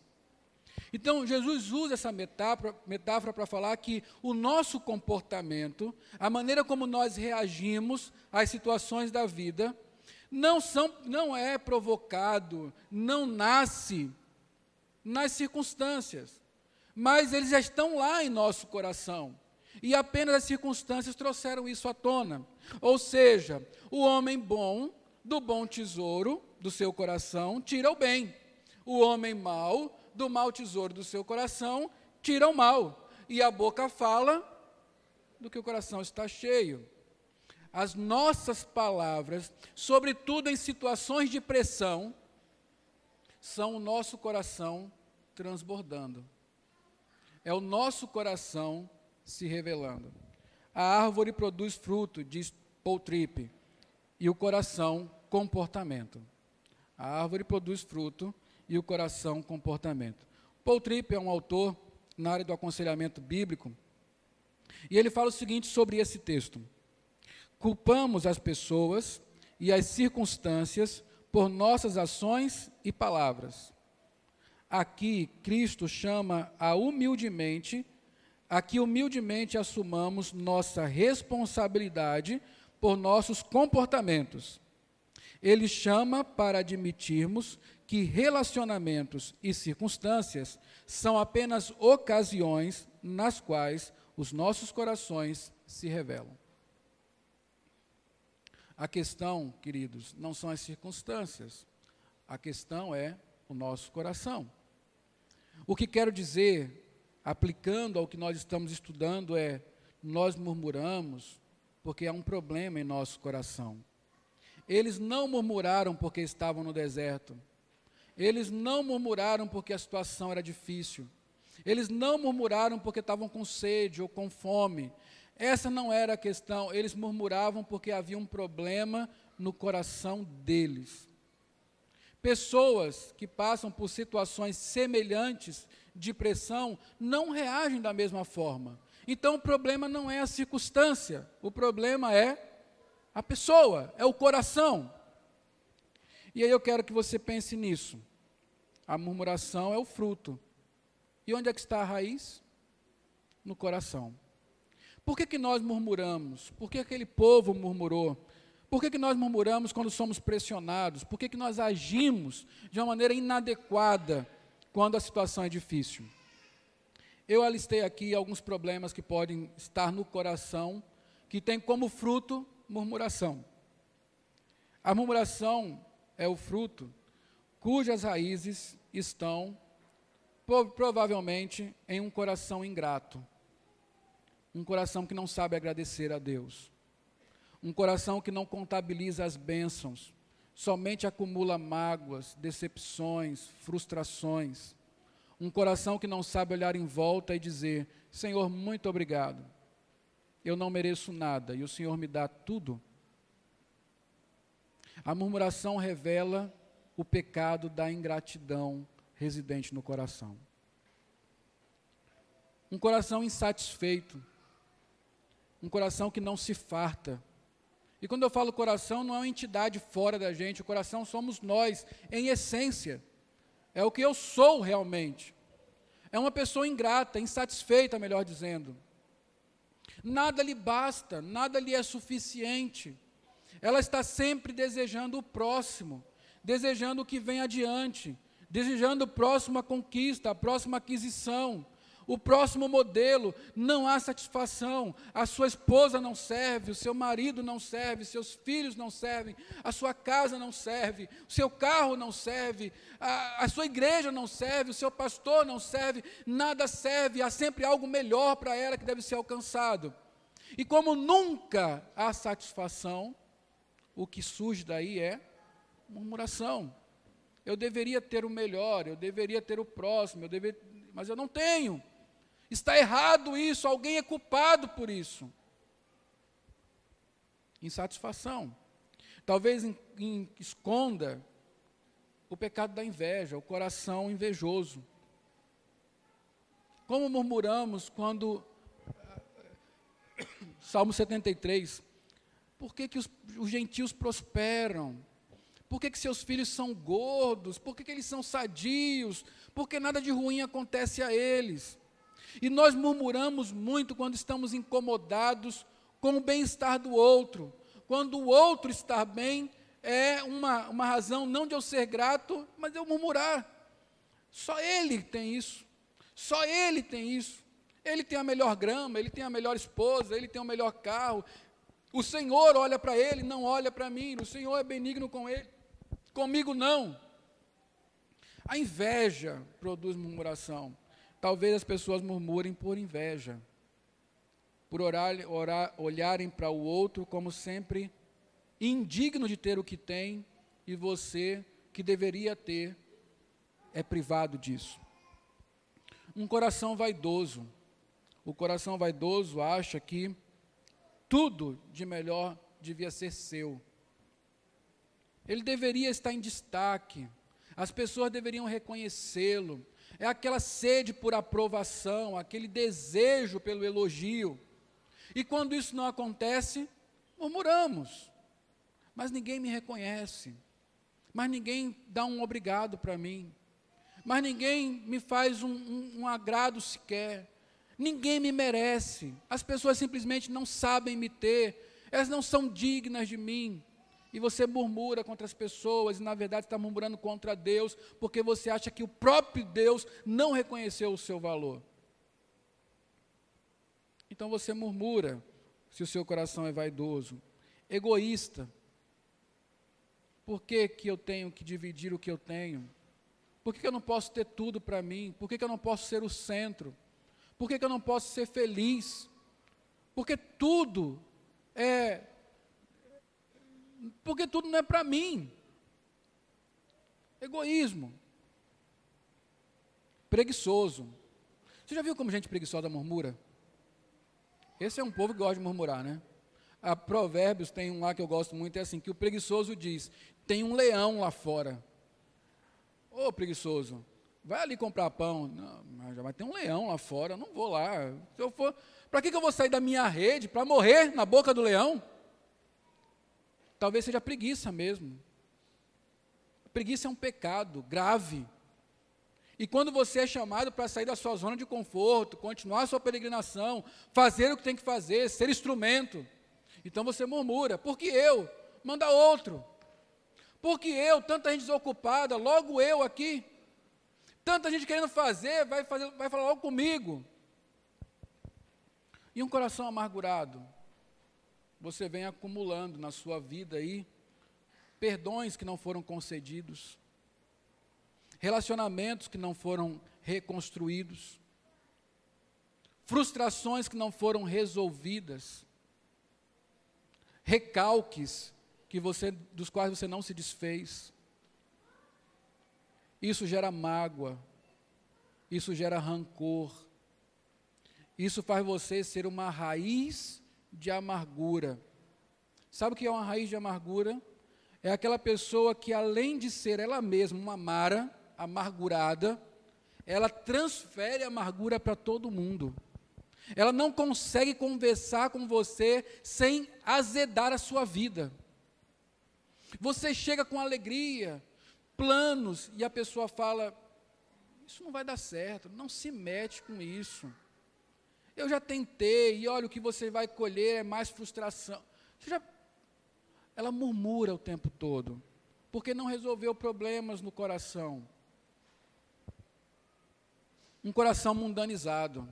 Então, Jesus usa essa metáfora para falar que o nosso comportamento, a maneira como nós reagimos às situações da vida, não é provocado, não nasce nas circunstâncias, mas eles já estão lá em nosso coração. E apenas as circunstâncias trouxeram isso à tona. Ou seja, o homem bom, do bom tesouro do seu coração, tira o bem. O homem mau, do mau tesouro do seu coração, tira o mal. E a boca fala do que o coração está cheio. As nossas palavras, sobretudo em situações de pressão, são o nosso coração transbordando. É o nosso coração se revelando. A árvore produz fruto, diz Paul Tripp, e o coração, comportamento. A árvore produz fruto e o coração, comportamento. Paul Tripp é um autor na área do aconselhamento bíblico, e ele fala o seguinte sobre esse texto: culpamos as pessoas e as circunstâncias por nossas ações e palavras. Aqui, Cristo chama a que humildemente assumamos nossa responsabilidade por nossos comportamentos. Ele chama para admitirmos que relacionamentos e circunstâncias são apenas ocasiões nas quais os nossos corações se revelam. A questão, queridos, não são as circunstâncias, a questão é o nosso coração. O que quero dizer, aplicando ao que nós estamos estudando, é: nós murmuramos porque há um problema em nosso coração. Eles não murmuraram porque estavam no deserto. Eles não murmuraram porque a situação era difícil. Eles não murmuraram porque estavam com sede ou com fome. Essa não era a questão. Eles murmuravam porque havia um problema no coração deles. Pessoas que passam por situações semelhantes de pressão não reagem da mesma forma. Então, o problema não é a circunstância, o problema é a pessoa, é o coração. E aí eu quero que você pense nisso. A murmuração é o fruto. E onde é que está a raiz? No coração. Por que nós murmuramos? Por que aquele povo murmurou? Por que nós murmuramos quando somos pressionados? Por que nós agimos de uma maneira inadequada quando a situação é difícil? Eu alistei aqui alguns problemas que podem estar no coração, que tem como fruto murmuração. A murmuração é o fruto cujas raízes estão provavelmente em um coração ingrato. Um coração que não sabe agradecer a Deus. Um coração que não contabiliza as bênçãos, somente acumula mágoas, decepções, frustrações. Um coração que não sabe olhar em volta e dizer: Senhor, muito obrigado. Eu não mereço nada e o Senhor me dá tudo. A murmuração revela o pecado da ingratidão residente no coração. Um coração insatisfeito. Um coração que não se farta. E quando eu falo coração, não é uma entidade fora da gente, o coração somos nós, em essência. É o que eu sou realmente. É uma pessoa ingrata, insatisfeita, melhor dizendo. Nada lhe basta, nada lhe é suficiente. Ela está sempre desejando o próximo, desejando o que vem adiante, desejando o próximo a conquista, a próxima aquisição. O próximo modelo, não há satisfação, a sua esposa não serve, o seu marido não serve, seus filhos não servem, a sua casa não serve, o seu carro não serve, a sua igreja não serve, o seu pastor não serve, nada serve, há sempre algo melhor para ela que deve ser alcançado. E como nunca há satisfação, o que surge daí é murmuração. Eu deveria ter o melhor, eu deveria ter o próximo, mas eu não tenho. Está errado isso, alguém é culpado por isso. Insatisfação. Talvez esconda o pecado da inveja, o coração invejoso. Como murmuramos quando, Salmo 73, por que os gentios prosperam? Por que seus filhos são gordos? Por que eles são sadios? Por que nada de ruim acontece a eles? E nós murmuramos muito quando estamos incomodados com o bem-estar do outro. Quando o outro está bem, é uma razão não de eu ser grato, mas de eu murmurar. Só ele tem isso. Só ele tem isso. Ele tem a melhor grama, ele tem a melhor esposa, ele tem o melhor carro. O Senhor olha para ele, não olha para mim. O Senhor é benigno com ele. Comigo não. A inveja produz murmuração. Talvez as pessoas murmurem por inveja, por olharem para o outro como sempre indigno de ter o que tem, e você, que deveria ter, é privado disso. Um coração vaidoso. O coração vaidoso acha que tudo de melhor devia ser seu. Ele deveria estar em destaque. As pessoas deveriam reconhecê-lo. É aquela sede por aprovação, aquele desejo pelo elogio. E quando isso não acontece, murmuramos. Mas ninguém me reconhece. Mas ninguém dá um obrigado para mim. Mas ninguém me faz um agrado sequer. Ninguém me merece. As pessoas simplesmente não sabem me ter. Elas não são dignas de mim. E você murmura contra as pessoas, e na verdade está murmurando contra Deus, porque você acha que o próprio Deus não reconheceu o seu valor. Então você murmura, se o seu coração é vaidoso. Egoísta. Por que eu tenho que dividir o que eu tenho? Por que eu não posso ter tudo para mim? Por que eu não posso ser o centro? Por que eu não posso ser feliz? Porque tudo não é para mim. Egoísmo. Preguiçoso. Você já viu como gente preguiçosa murmura? Esse é um povo que gosta de murmurar, né? A Provérbios tem um lá que eu gosto muito, é assim, que o preguiçoso diz: tem um leão lá fora. Ô preguiçoso, vai ali comprar pão. Não, mas já vai ter um leão lá fora, eu não vou lá. Se eu for, para que eu vou sair da minha rede? Para morrer na boca do leão? Talvez seja preguiça mesmo. Preguiça é um pecado grave. E quando você é chamado para sair da sua zona de conforto, continuar a sua peregrinação, fazer o que tem que fazer, ser instrumento, então você murmura, porque eu? Manda outro. Porque eu? Tanta gente desocupada, logo eu aqui. Tanta gente querendo fazer, vai falar logo comigo. E um coração amargurado, você vem acumulando na sua vida aí, perdões que não foram concedidos, relacionamentos que não foram reconstruídos, frustrações que não foram resolvidas, recalques dos quais você não se desfez. Isso gera mágoa, isso gera rancor, isso faz você ser uma raiz de amargura. Sabe o que é uma raiz de amargura? É aquela pessoa que, além de ser ela mesma uma mara, amargurada, ela transfere a amargura para todo mundo. Ela não consegue conversar com você sem azedar a sua vida. Você chega com alegria, planos, e a pessoa fala, isso não vai dar certo, não se mete com isso. Eu já tentei, e olha, o que você vai colher é mais frustração. Ela murmura o tempo todo, porque não resolveu problemas no coração. Um coração mundanizado.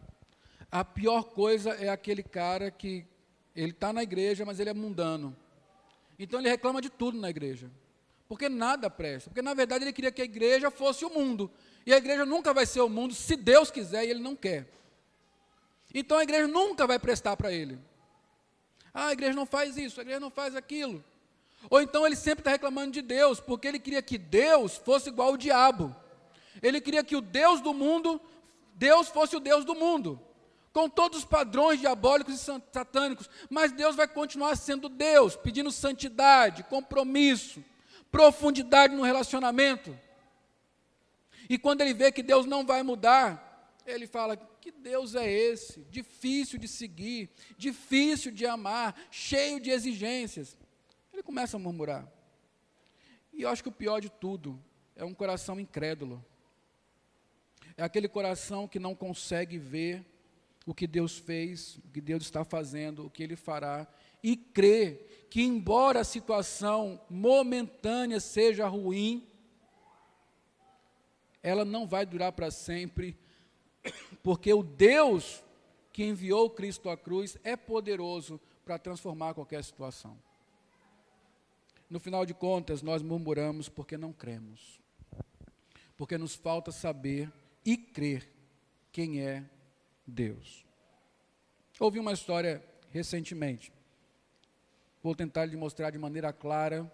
A pior coisa é aquele cara que ele está na igreja, mas ele é mundano. Então ele reclama de tudo na igreja, porque nada presta. Porque na verdade ele queria que a igreja fosse o mundo, e a igreja nunca vai ser o mundo se Deus quiser e ele não quer. Então a igreja nunca vai prestar para ele. A igreja não faz isso, a igreja não faz aquilo. Ou então ele sempre está reclamando de Deus, porque ele queria que Deus fosse igual ao diabo. Ele queria que o Deus do mundo, Deus fosse o Deus do mundo, com todos os padrões diabólicos e satânicos, mas Deus vai continuar sendo Deus, pedindo santidade, compromisso, profundidade no relacionamento. E quando ele vê que Deus não vai mudar, ele fala, que Deus é esse? Difícil de seguir, difícil de amar, cheio de exigências. Ele começa a murmurar. E eu acho que o pior de tudo é um coração incrédulo. É aquele coração que não consegue ver o que Deus fez, o que Deus está fazendo, o que Ele fará, e crê que, embora a situação momentânea seja ruim, ela não vai durar para sempre, porque o Deus que enviou Cristo à cruz é poderoso para transformar qualquer situação. No final de contas, nós murmuramos porque não cremos, porque nos falta saber e crer quem é Deus. Ouvi uma história recentemente, vou tentar lhe mostrar de maneira clara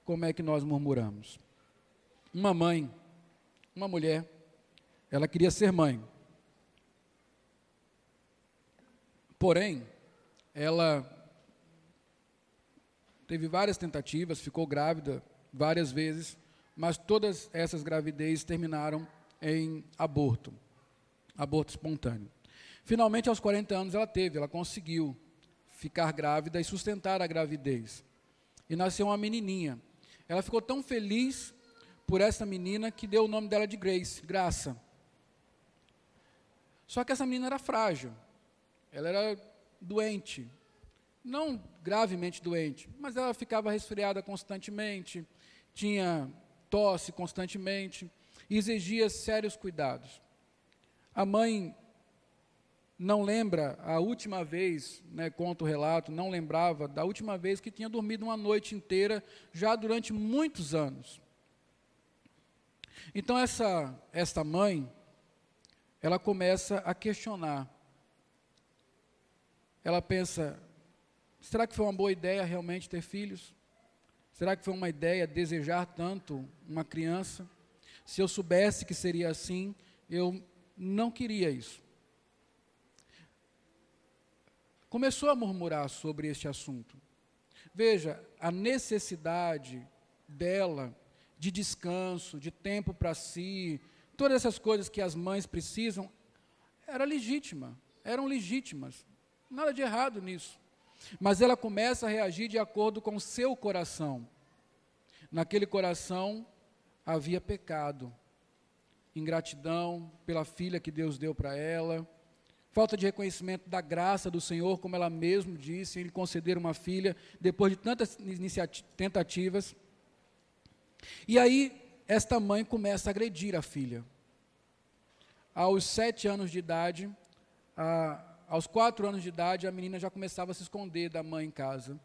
como é que nós murmuramos. Uma mãe, uma mulher, ela queria ser mãe, porém, ela teve várias tentativas, ficou grávida várias vezes, mas todas essas gravidez terminaram em aborto espontâneo. Finalmente, aos 40 anos, ela conseguiu ficar grávida e sustentar a gravidez. E nasceu uma menininha. Ela ficou tão feliz por essa menina que deu o nome dela de Grace, Graça. Só que essa menina era frágil, ela era doente, não gravemente doente, mas ela ficava resfriada constantemente, tinha tosse constantemente, e exigia sérios cuidados. A mãe não lembra a última vez, conta o relato, não lembrava da última vez que tinha dormido uma noite inteira, já durante muitos anos. Então esta mãe, ela começa a questionar. Ela pensa, será que foi uma boa ideia realmente ter filhos? Será que foi uma ideia desejar tanto uma criança? Se eu soubesse que seria assim, eu não queria isso. Começou a murmurar sobre este assunto. Veja, a necessidade dela de descanso, de tempo para si, todas essas coisas que as mães precisam, eram legítimas. Nada de errado nisso. Mas ela começa a reagir de acordo com o seu coração. Naquele coração havia pecado, ingratidão pela filha que Deus deu para ela, falta de reconhecimento da graça do Senhor, como ela mesma disse, em lhe conceder uma filha, depois de tantas tentativas. E aí, esta mãe começa a agredir a filha. Aos 7 anos de idade, aos 4 anos de idade, a menina já começava a se esconder da mãe em casa,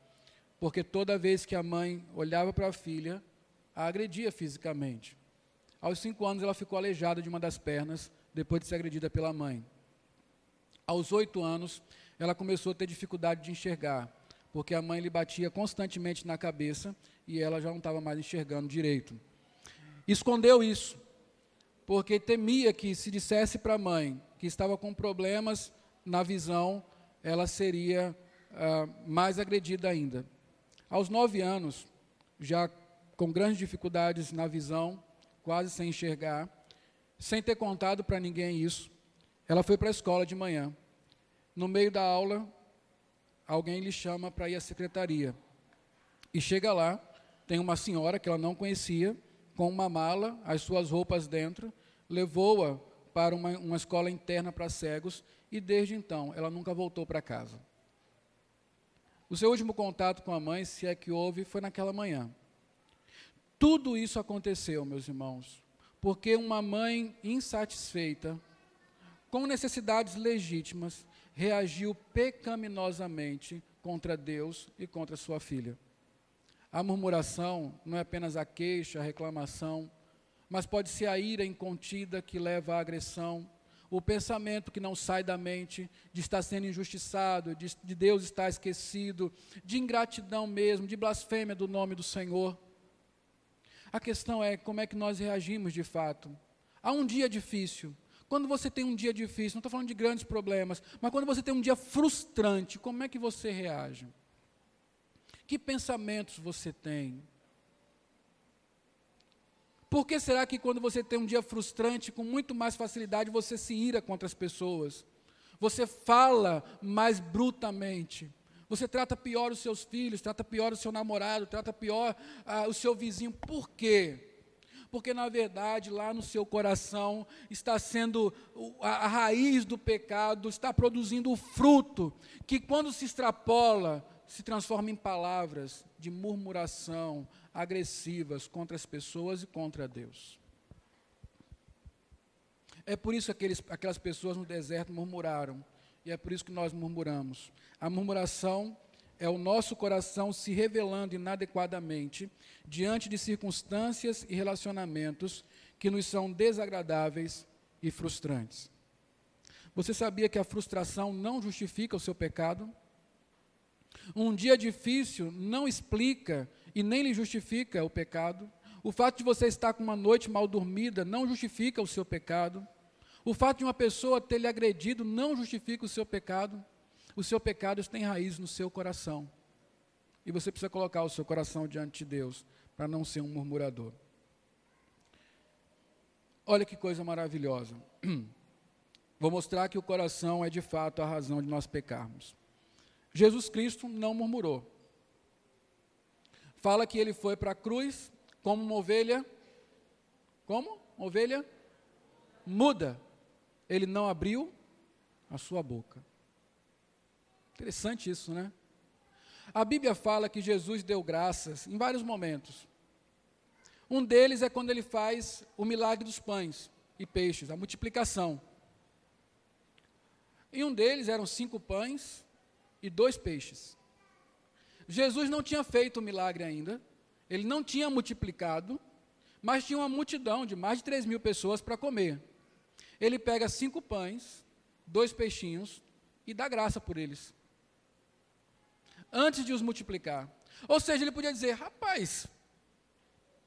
porque toda vez que a mãe olhava para a filha, a agredia fisicamente. Aos 5 anos, ela ficou aleijada de uma das pernas, depois de ser agredida pela mãe. Aos 8 anos, ela começou a ter dificuldade de enxergar, porque a mãe lhe batia constantemente na cabeça e ela já não estava mais enxergando direito. Escondeu isso, porque temia que, se dissesse para a mãe que estava com problemas na visão, ela seria mais agredida ainda. Aos 9 anos, já com grandes dificuldades na visão, quase sem enxergar, sem ter contado para ninguém isso, ela foi para a escola de manhã. No meio da aula, alguém lhe chama para ir à secretaria. E chega lá, tem uma senhora que ela não conhecia, com uma mala, as suas roupas dentro, levou-a para uma escola interna para cegos, e desde então ela nunca voltou para casa. O seu último contato com a mãe, se é que houve, foi naquela manhã. Tudo isso aconteceu, meus irmãos, porque uma mãe insatisfeita, com necessidades legítimas, reagiu pecaminosamente contra Deus e contra sua filha. A murmuração não é apenas a queixa, a reclamação, mas pode ser a ira incontida que leva à agressão, o pensamento que não sai da mente, de estar sendo injustiçado, de Deus estar esquecido, de ingratidão mesmo, de blasfêmia do nome do Senhor. A questão é como é que nós reagimos de fato. Há um dia difícil. Quando você tem um dia difícil, não estou falando de grandes problemas, mas quando você tem um dia frustrante, como é que você reage? Que pensamentos você tem? Por que será que quando você tem um dia frustrante, com muito mais facilidade, você se ira contra as pessoas? Você fala mais brutamente. Você trata pior os seus filhos, trata pior o seu namorado, trata pior o seu vizinho. Por quê? Porque, na verdade, lá no seu coração está sendo a raiz do pecado, está produzindo o fruto, que quando se extrapola, se transforma em palavras de murmuração, agressivas contra as pessoas e contra Deus. É por isso que aquelas pessoas no deserto murmuraram, e é por isso que nós murmuramos. A murmuração é o nosso coração se revelando inadequadamente diante de circunstâncias e relacionamentos que nos são desagradáveis e frustrantes. Você sabia que a frustração não justifica o seu pecado? Um dia difícil não explica e nem lhe justifica o pecado. O fato de você estar com uma noite mal dormida não justifica o seu pecado. O fato de uma pessoa ter lhe agredido não justifica o seu pecado. O seu pecado tem raiz no seu coração. E você precisa colocar o seu coração diante de Deus, para não ser um murmurador. Olha que coisa maravilhosa. Vou mostrar que o coração é de fato a razão de nós pecarmos. Jesus Cristo não murmurou. Fala que ele foi para a cruz como uma ovelha. Como? Uma ovelha muda. Ele não abriu a sua boca. Interessante isso, né? A Bíblia fala que Jesus deu graças em vários momentos. Um deles é quando ele faz o milagre dos pães e peixes, a multiplicação. E um deles eram 5 pães e 2 peixes. Jesus não tinha feito o milagre ainda, ele não tinha multiplicado, mas tinha uma multidão de mais de 3.000 pessoas para comer. Ele pega 5 pães, 2 peixinhos e dá graça por eles, antes de os multiplicar. Ou seja, ele podia dizer: rapaz,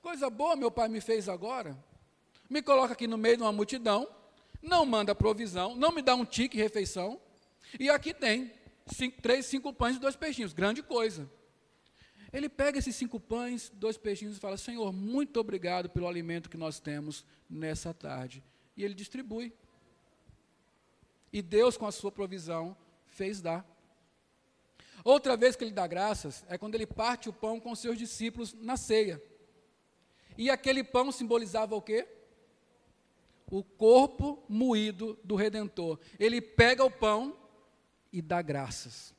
coisa boa meu pai me fez agora, me coloca aqui no meio de uma multidão, não manda provisão, não me dá um tique refeição, e aqui tem 5 pães e 2 peixinhos, grande coisa. Ele pega esses 5 pães, 2 peixinhos e fala: Senhor, muito obrigado pelo alimento que nós temos nessa tarde. E ele distribui. E Deus, com a sua provisão, fez dar. Outra vez que ele dá graças é quando ele parte o pão com os seus discípulos na ceia. E aquele pão simbolizava o quê? O corpo moído do Redentor. Ele pega o pão e dá graças.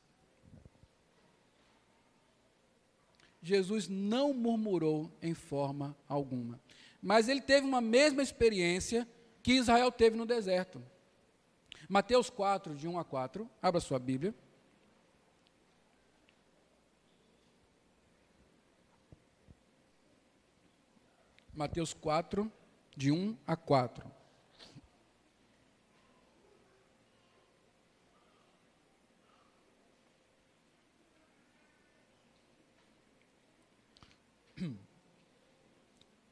Jesus não murmurou em forma alguma. Mas ele teve uma mesma experiência que Israel teve no deserto. Mateus 4, de 1 a 4, abra sua Bíblia. Mateus 4, de 1 a 4.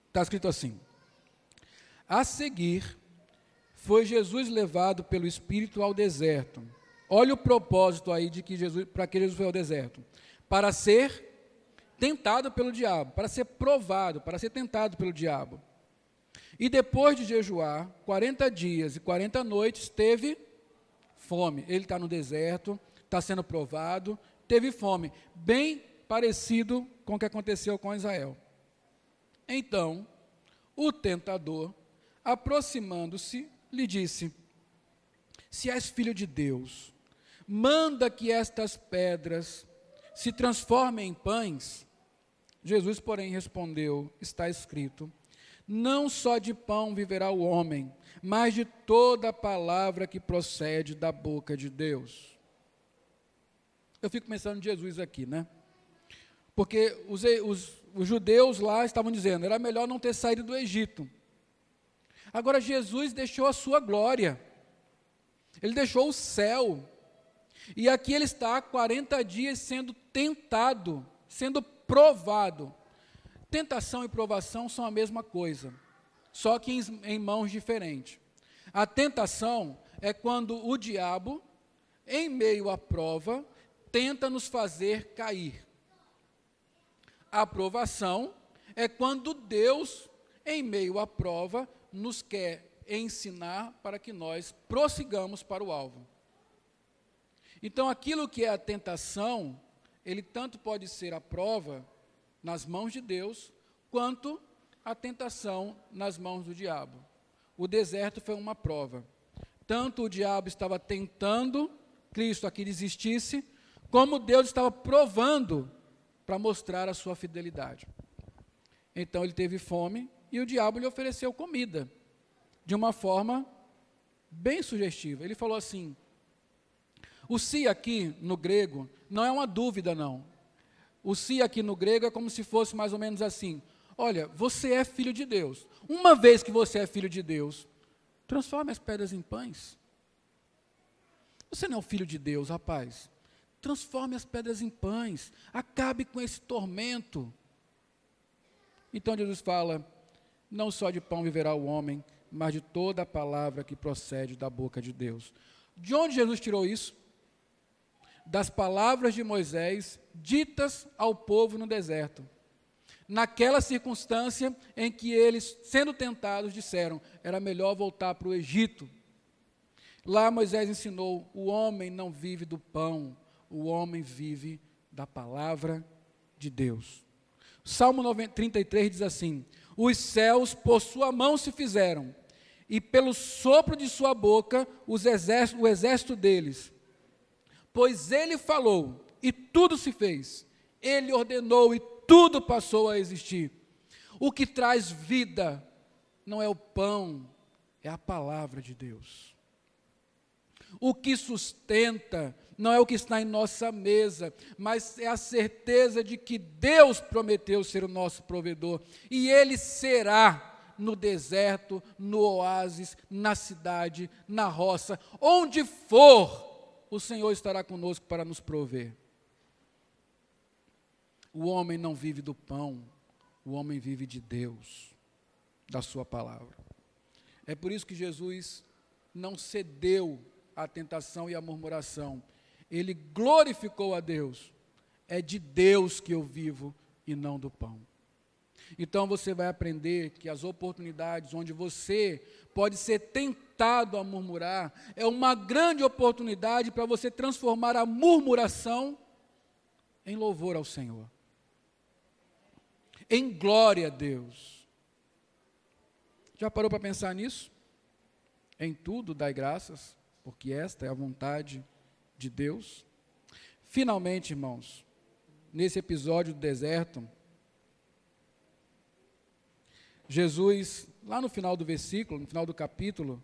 Está escrito assim: a seguir, foi Jesus levado pelo Espírito ao deserto. Olha o propósito aí de que Jesus, para que Jesus foi ao deserto. Para ser tentado pelo diabo, para ser provado, para ser tentado pelo diabo. E depois de jejuar 40 dias e 40 noites, teve fome. Ele está no deserto, está sendo provado, teve fome. Bem parecido com o que aconteceu com Israel. Então, o tentador, aproximando-se, lhe disse: se és filho de Deus, manda que estas pedras se transformem em pães. Jesus, porém, respondeu: está escrito, não só de pão viverá o homem, mas de toda a palavra que procede da boca de Deus. Eu fico pensando em Jesus aqui, né? Porque os judeus lá estavam dizendo, era melhor não ter saído do Egito. Agora Jesus deixou a sua glória, ele deixou o céu, e aqui ele está há 40 dias sendo tentado, sendo provado. Tentação e provação são a mesma coisa, só que em mãos diferentes. A tentação é quando o diabo, em meio à prova, tenta nos fazer cair. A aprovação é quando Deus, em meio à prova, nos quer ensinar para que nós prossigamos para o alvo. Então, aquilo que é a tentação, ele tanto pode ser a prova nas mãos de Deus, quanto a tentação nas mãos do diabo. O deserto foi uma prova. Tanto o diabo estava tentando Cristo a que desistisse, como Deus estava provando para mostrar a sua fidelidade. Então ele teve fome e o diabo lhe ofereceu comida, de uma forma bem sugestiva. Ele falou assim, o se aqui no grego não é uma dúvida não. O se aqui no grego é como se fosse mais ou menos assim, olha, você é filho de Deus. Uma vez que você é filho de Deus, transforme as pedras em pães. Você não é um filho de Deus, rapaz. Transforme as pedras em pães, acabe com esse tormento. Então Jesus fala, não só de pão viverá o homem, mas de toda a palavra que procede da boca de Deus. De onde Jesus tirou isso? Das palavras de Moisés, ditas ao povo no deserto. Naquela circunstância em que eles, sendo tentados, disseram, era melhor voltar para o Egito. Lá Moisés ensinou, o homem não vive do pão, o homem vive da palavra de Deus. O Salmo 33 diz assim, os céus por sua mão se fizeram, e pelo sopro de sua boca o exército deles. Pois ele falou, e tudo se fez. Ele ordenou, e tudo passou a existir. O que traz vida não é o pão, é a palavra de Deus. O que sustenta não é o que está em nossa mesa, mas é a certeza de que Deus prometeu ser o nosso provedor, e Ele será no deserto, no oásis, na cidade, na roça, onde for, o Senhor estará conosco para nos prover. O homem não vive do pão, o homem vive de Deus, da sua palavra. É por isso que Jesus não cedeu à tentação e à murmuração. Ele glorificou a Deus é de Deus que eu vivo e não do pão. Então você vai aprender que as oportunidades onde você pode ser tentado a murmurar, é uma grande oportunidade para você transformar a murmuração em louvor ao Senhor, em glória a Deus. Já parou para pensar nisso? Em tudo dai graças, porque esta é a vontade de Deus. Finalmente, irmãos, nesse episódio do deserto, Jesus, lá no final do versículo, no final do capítulo,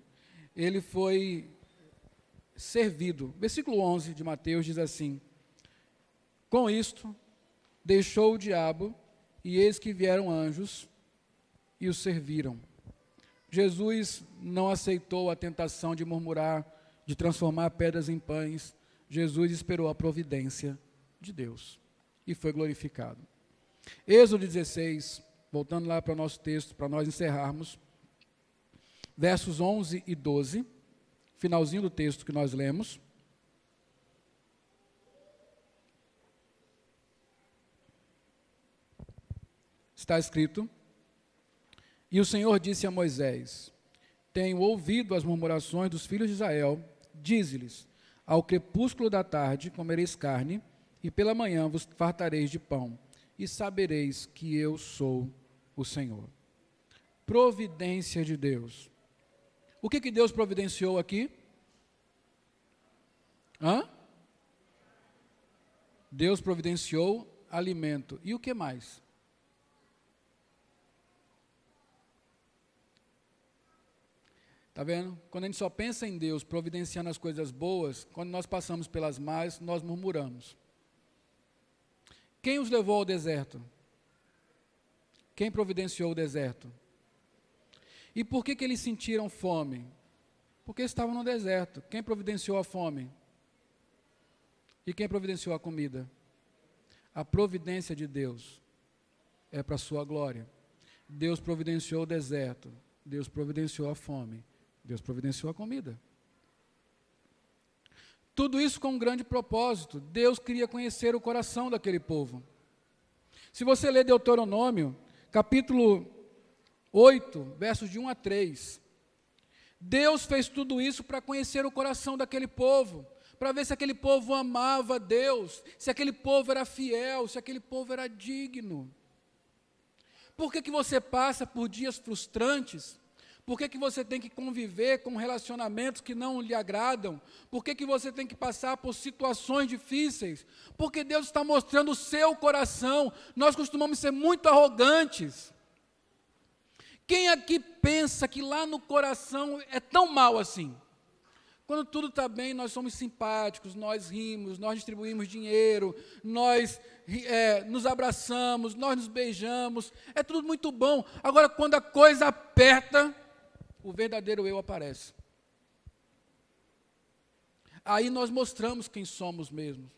ele foi servido. Versículo 11 de Mateus diz assim: com isto, deixou o diabo, e eis que vieram anjos e o serviram. Jesus não aceitou a tentação de murmurar, de transformar pedras em pães. Jesus esperou a providência de Deus e foi glorificado. Êxodo 16, voltando lá para o nosso texto, para nós encerrarmos, versos 11 e 12, finalzinho do texto que nós lemos. Está escrito: e o Senhor disse a Moisés: tenho ouvido as murmurações dos filhos de Israel, dize-lhes: ao crepúsculo da tarde comereis carne, e pela manhã vos fartareis de pão, e sabereis que eu sou o Senhor. Providência de Deus. O que Deus providenciou aqui? Deus providenciou alimento. E o que mais? Está vendo? Quando a gente só pensa em Deus providenciando as coisas boas, quando nós passamos pelas más, nós murmuramos. Quem os levou ao deserto? Quem providenciou o deserto? E por que eles sentiram fome? Porque estavam no deserto. Quem providenciou a fome? E quem providenciou a comida? A providência de Deus é para a sua glória. Deus providenciou o deserto. Deus providenciou a fome. Deus providenciou a comida. Tudo isso com um grande propósito. Deus queria conhecer o coração daquele povo. Se você ler Deuteronômio, capítulo 8, versos de 1 a 3, Deus fez tudo isso para conhecer o coração daquele povo, para ver se aquele povo amava Deus, se aquele povo era fiel, se aquele povo era digno. Por que você passa por dias frustrantes? Por que você tem que conviver com relacionamentos que não lhe agradam? Por que você tem que passar por situações difíceis? Porque Deus está mostrando o seu coração. Nós costumamos ser muito arrogantes. Quem aqui pensa que lá no coração é tão mal assim? Quando tudo está bem, nós somos simpáticos, nós rimos, nós distribuímos dinheiro, nós nos abraçamos, nós nos beijamos, é tudo muito bom. Agora, quando a coisa aperta, o verdadeiro eu aparece. Aí nós mostramos quem somos mesmos.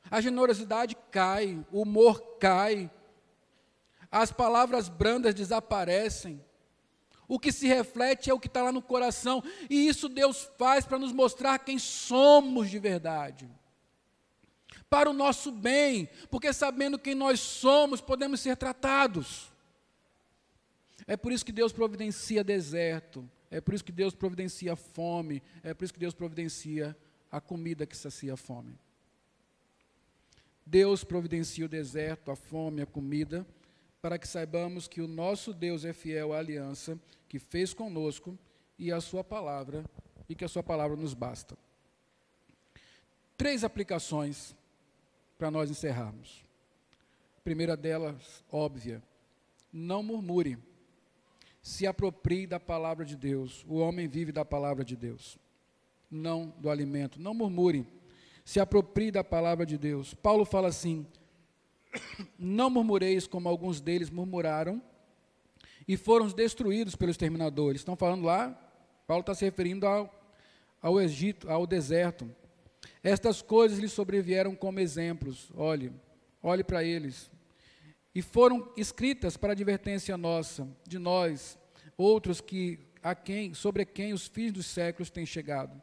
A generosidade cai, o humor cai, as palavras brandas desaparecem. O que se reflete é o que está lá no coração, e isso Deus faz para nos mostrar quem somos de verdade. Para o nosso bem, porque sabendo quem nós somos, podemos ser tratados. É por isso que Deus providencia deserto, é por isso que Deus providencia fome, é por isso que Deus providencia a comida que sacia a fome. Deus providencia o deserto, a fome, a comida, para que saibamos que o nosso Deus é fiel à aliança que fez conosco e à sua palavra, e que a sua palavra nos basta. 3 aplicações para nós encerrarmos. A primeira delas, óbvia: não murmure. Se aproprie da palavra de Deus. O homem vive da palavra de Deus, não do alimento. Não murmure. Se aproprie da palavra de Deus. Paulo fala assim: não murmureis como alguns deles murmuraram e foram destruídos pelo exterminador. Eles estão falando lá, Paulo está se referindo ao Egito, ao deserto. Estas coisas lhes sobrevieram como exemplos. Olhe para eles. E foram escritas para advertência nossa, de nós, outros sobre quem os fins dos séculos têm chegado.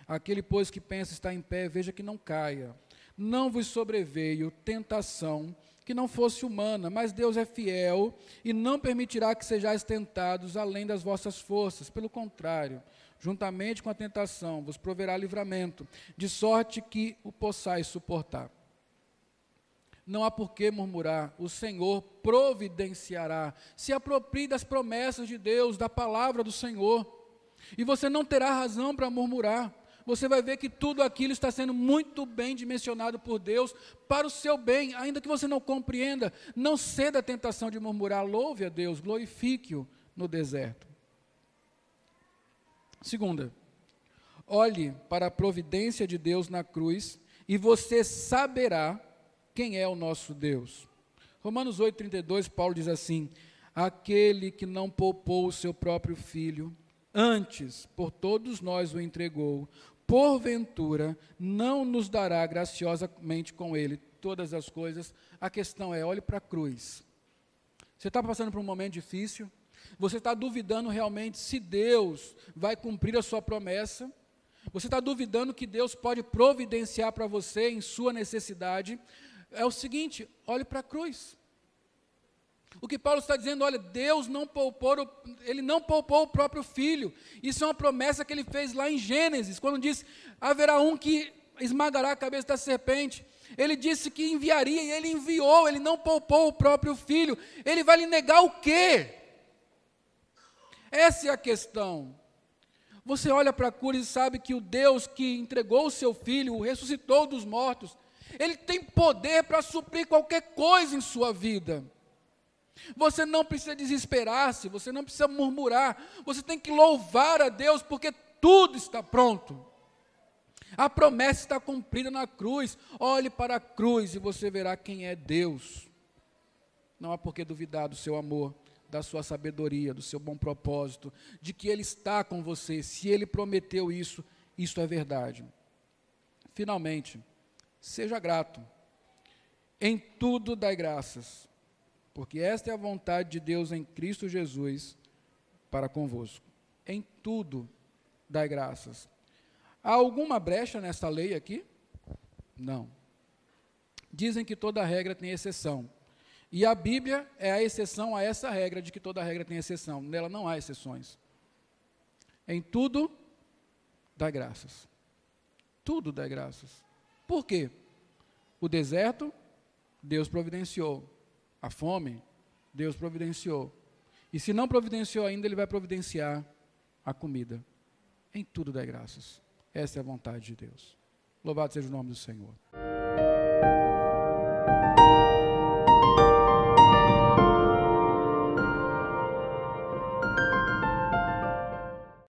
Aquele, pois, que pensa estar em pé, veja que não caia. não vos sobreveio tentação que não fosse humana, mas Deus é fiel e não permitirá que sejais tentados além das vossas forças. Pelo contrário, juntamente com a tentação, vos proverá livramento, de sorte que o possais suportar. Não há por que murmurar, o Senhor providenciará. Se aproprie das promessas de Deus, da palavra do Senhor, e você não terá razão para murmurar. Você vai ver que tudo aquilo está sendo muito bem dimensionado por Deus para o seu bem, ainda que você não compreenda. Não ceda à tentação de murmurar, louve a Deus, glorifique-o no deserto. Segunda, olhe para a providência de Deus na cruz e você saberá quem é o nosso Deus. Romanos 8,32, Paulo diz assim: aquele que não poupou o seu próprio filho, antes por todos nós o entregou, porventura não nos dará graciosamente com ele todas as coisas. A questão é, olhe para a cruz. Você está passando por um momento difícil, você está duvidando realmente se Deus vai cumprir a sua promessa, você está duvidando que Deus pode providenciar para você em sua necessidade. É o seguinte, olhe para a cruz. O que Paulo está dizendo, olha, Deus não poupou, Ele não poupou o próprio Filho. Isso é uma promessa que Ele fez lá em Gênesis, quando diz, haverá um que esmagará a cabeça da serpente. Ele disse que enviaria, e Ele enviou, Ele não poupou o próprio Filho. Ele vai lhe negar o quê? Essa é a questão. Você olha para a cruz e sabe que o Deus que entregou o seu Filho, o ressuscitou dos mortos, Ele tem poder para suprir qualquer coisa em sua vida. Você não precisa desesperar-se, você não precisa murmurar, você tem que louvar a Deus, porque tudo está pronto. A promessa está cumprida na cruz. Olhe para a cruz e você verá quem é Deus. Não há por que duvidar do seu amor, da sua sabedoria, do seu bom propósito, de que Ele está com você. Se Ele prometeu isso, isso é verdade. Finalmente, seja grato. Em tudo dai graças, porque esta é a vontade de Deus em Cristo Jesus para convosco. Em tudo dai graças. Há alguma brecha nessa lei aqui? Não. Dizem que toda regra tem exceção. E a Bíblia é a exceção a essa regra de que toda regra tem exceção. Nela não há exceções. Em tudo dai graças. Tudo dai graças. Por quê? O deserto, Deus providenciou. A fome, Deus providenciou. E se não providenciou ainda, Ele vai providenciar a comida. Em tudo dai graças. Essa é a vontade de Deus. Louvado seja o nome do Senhor.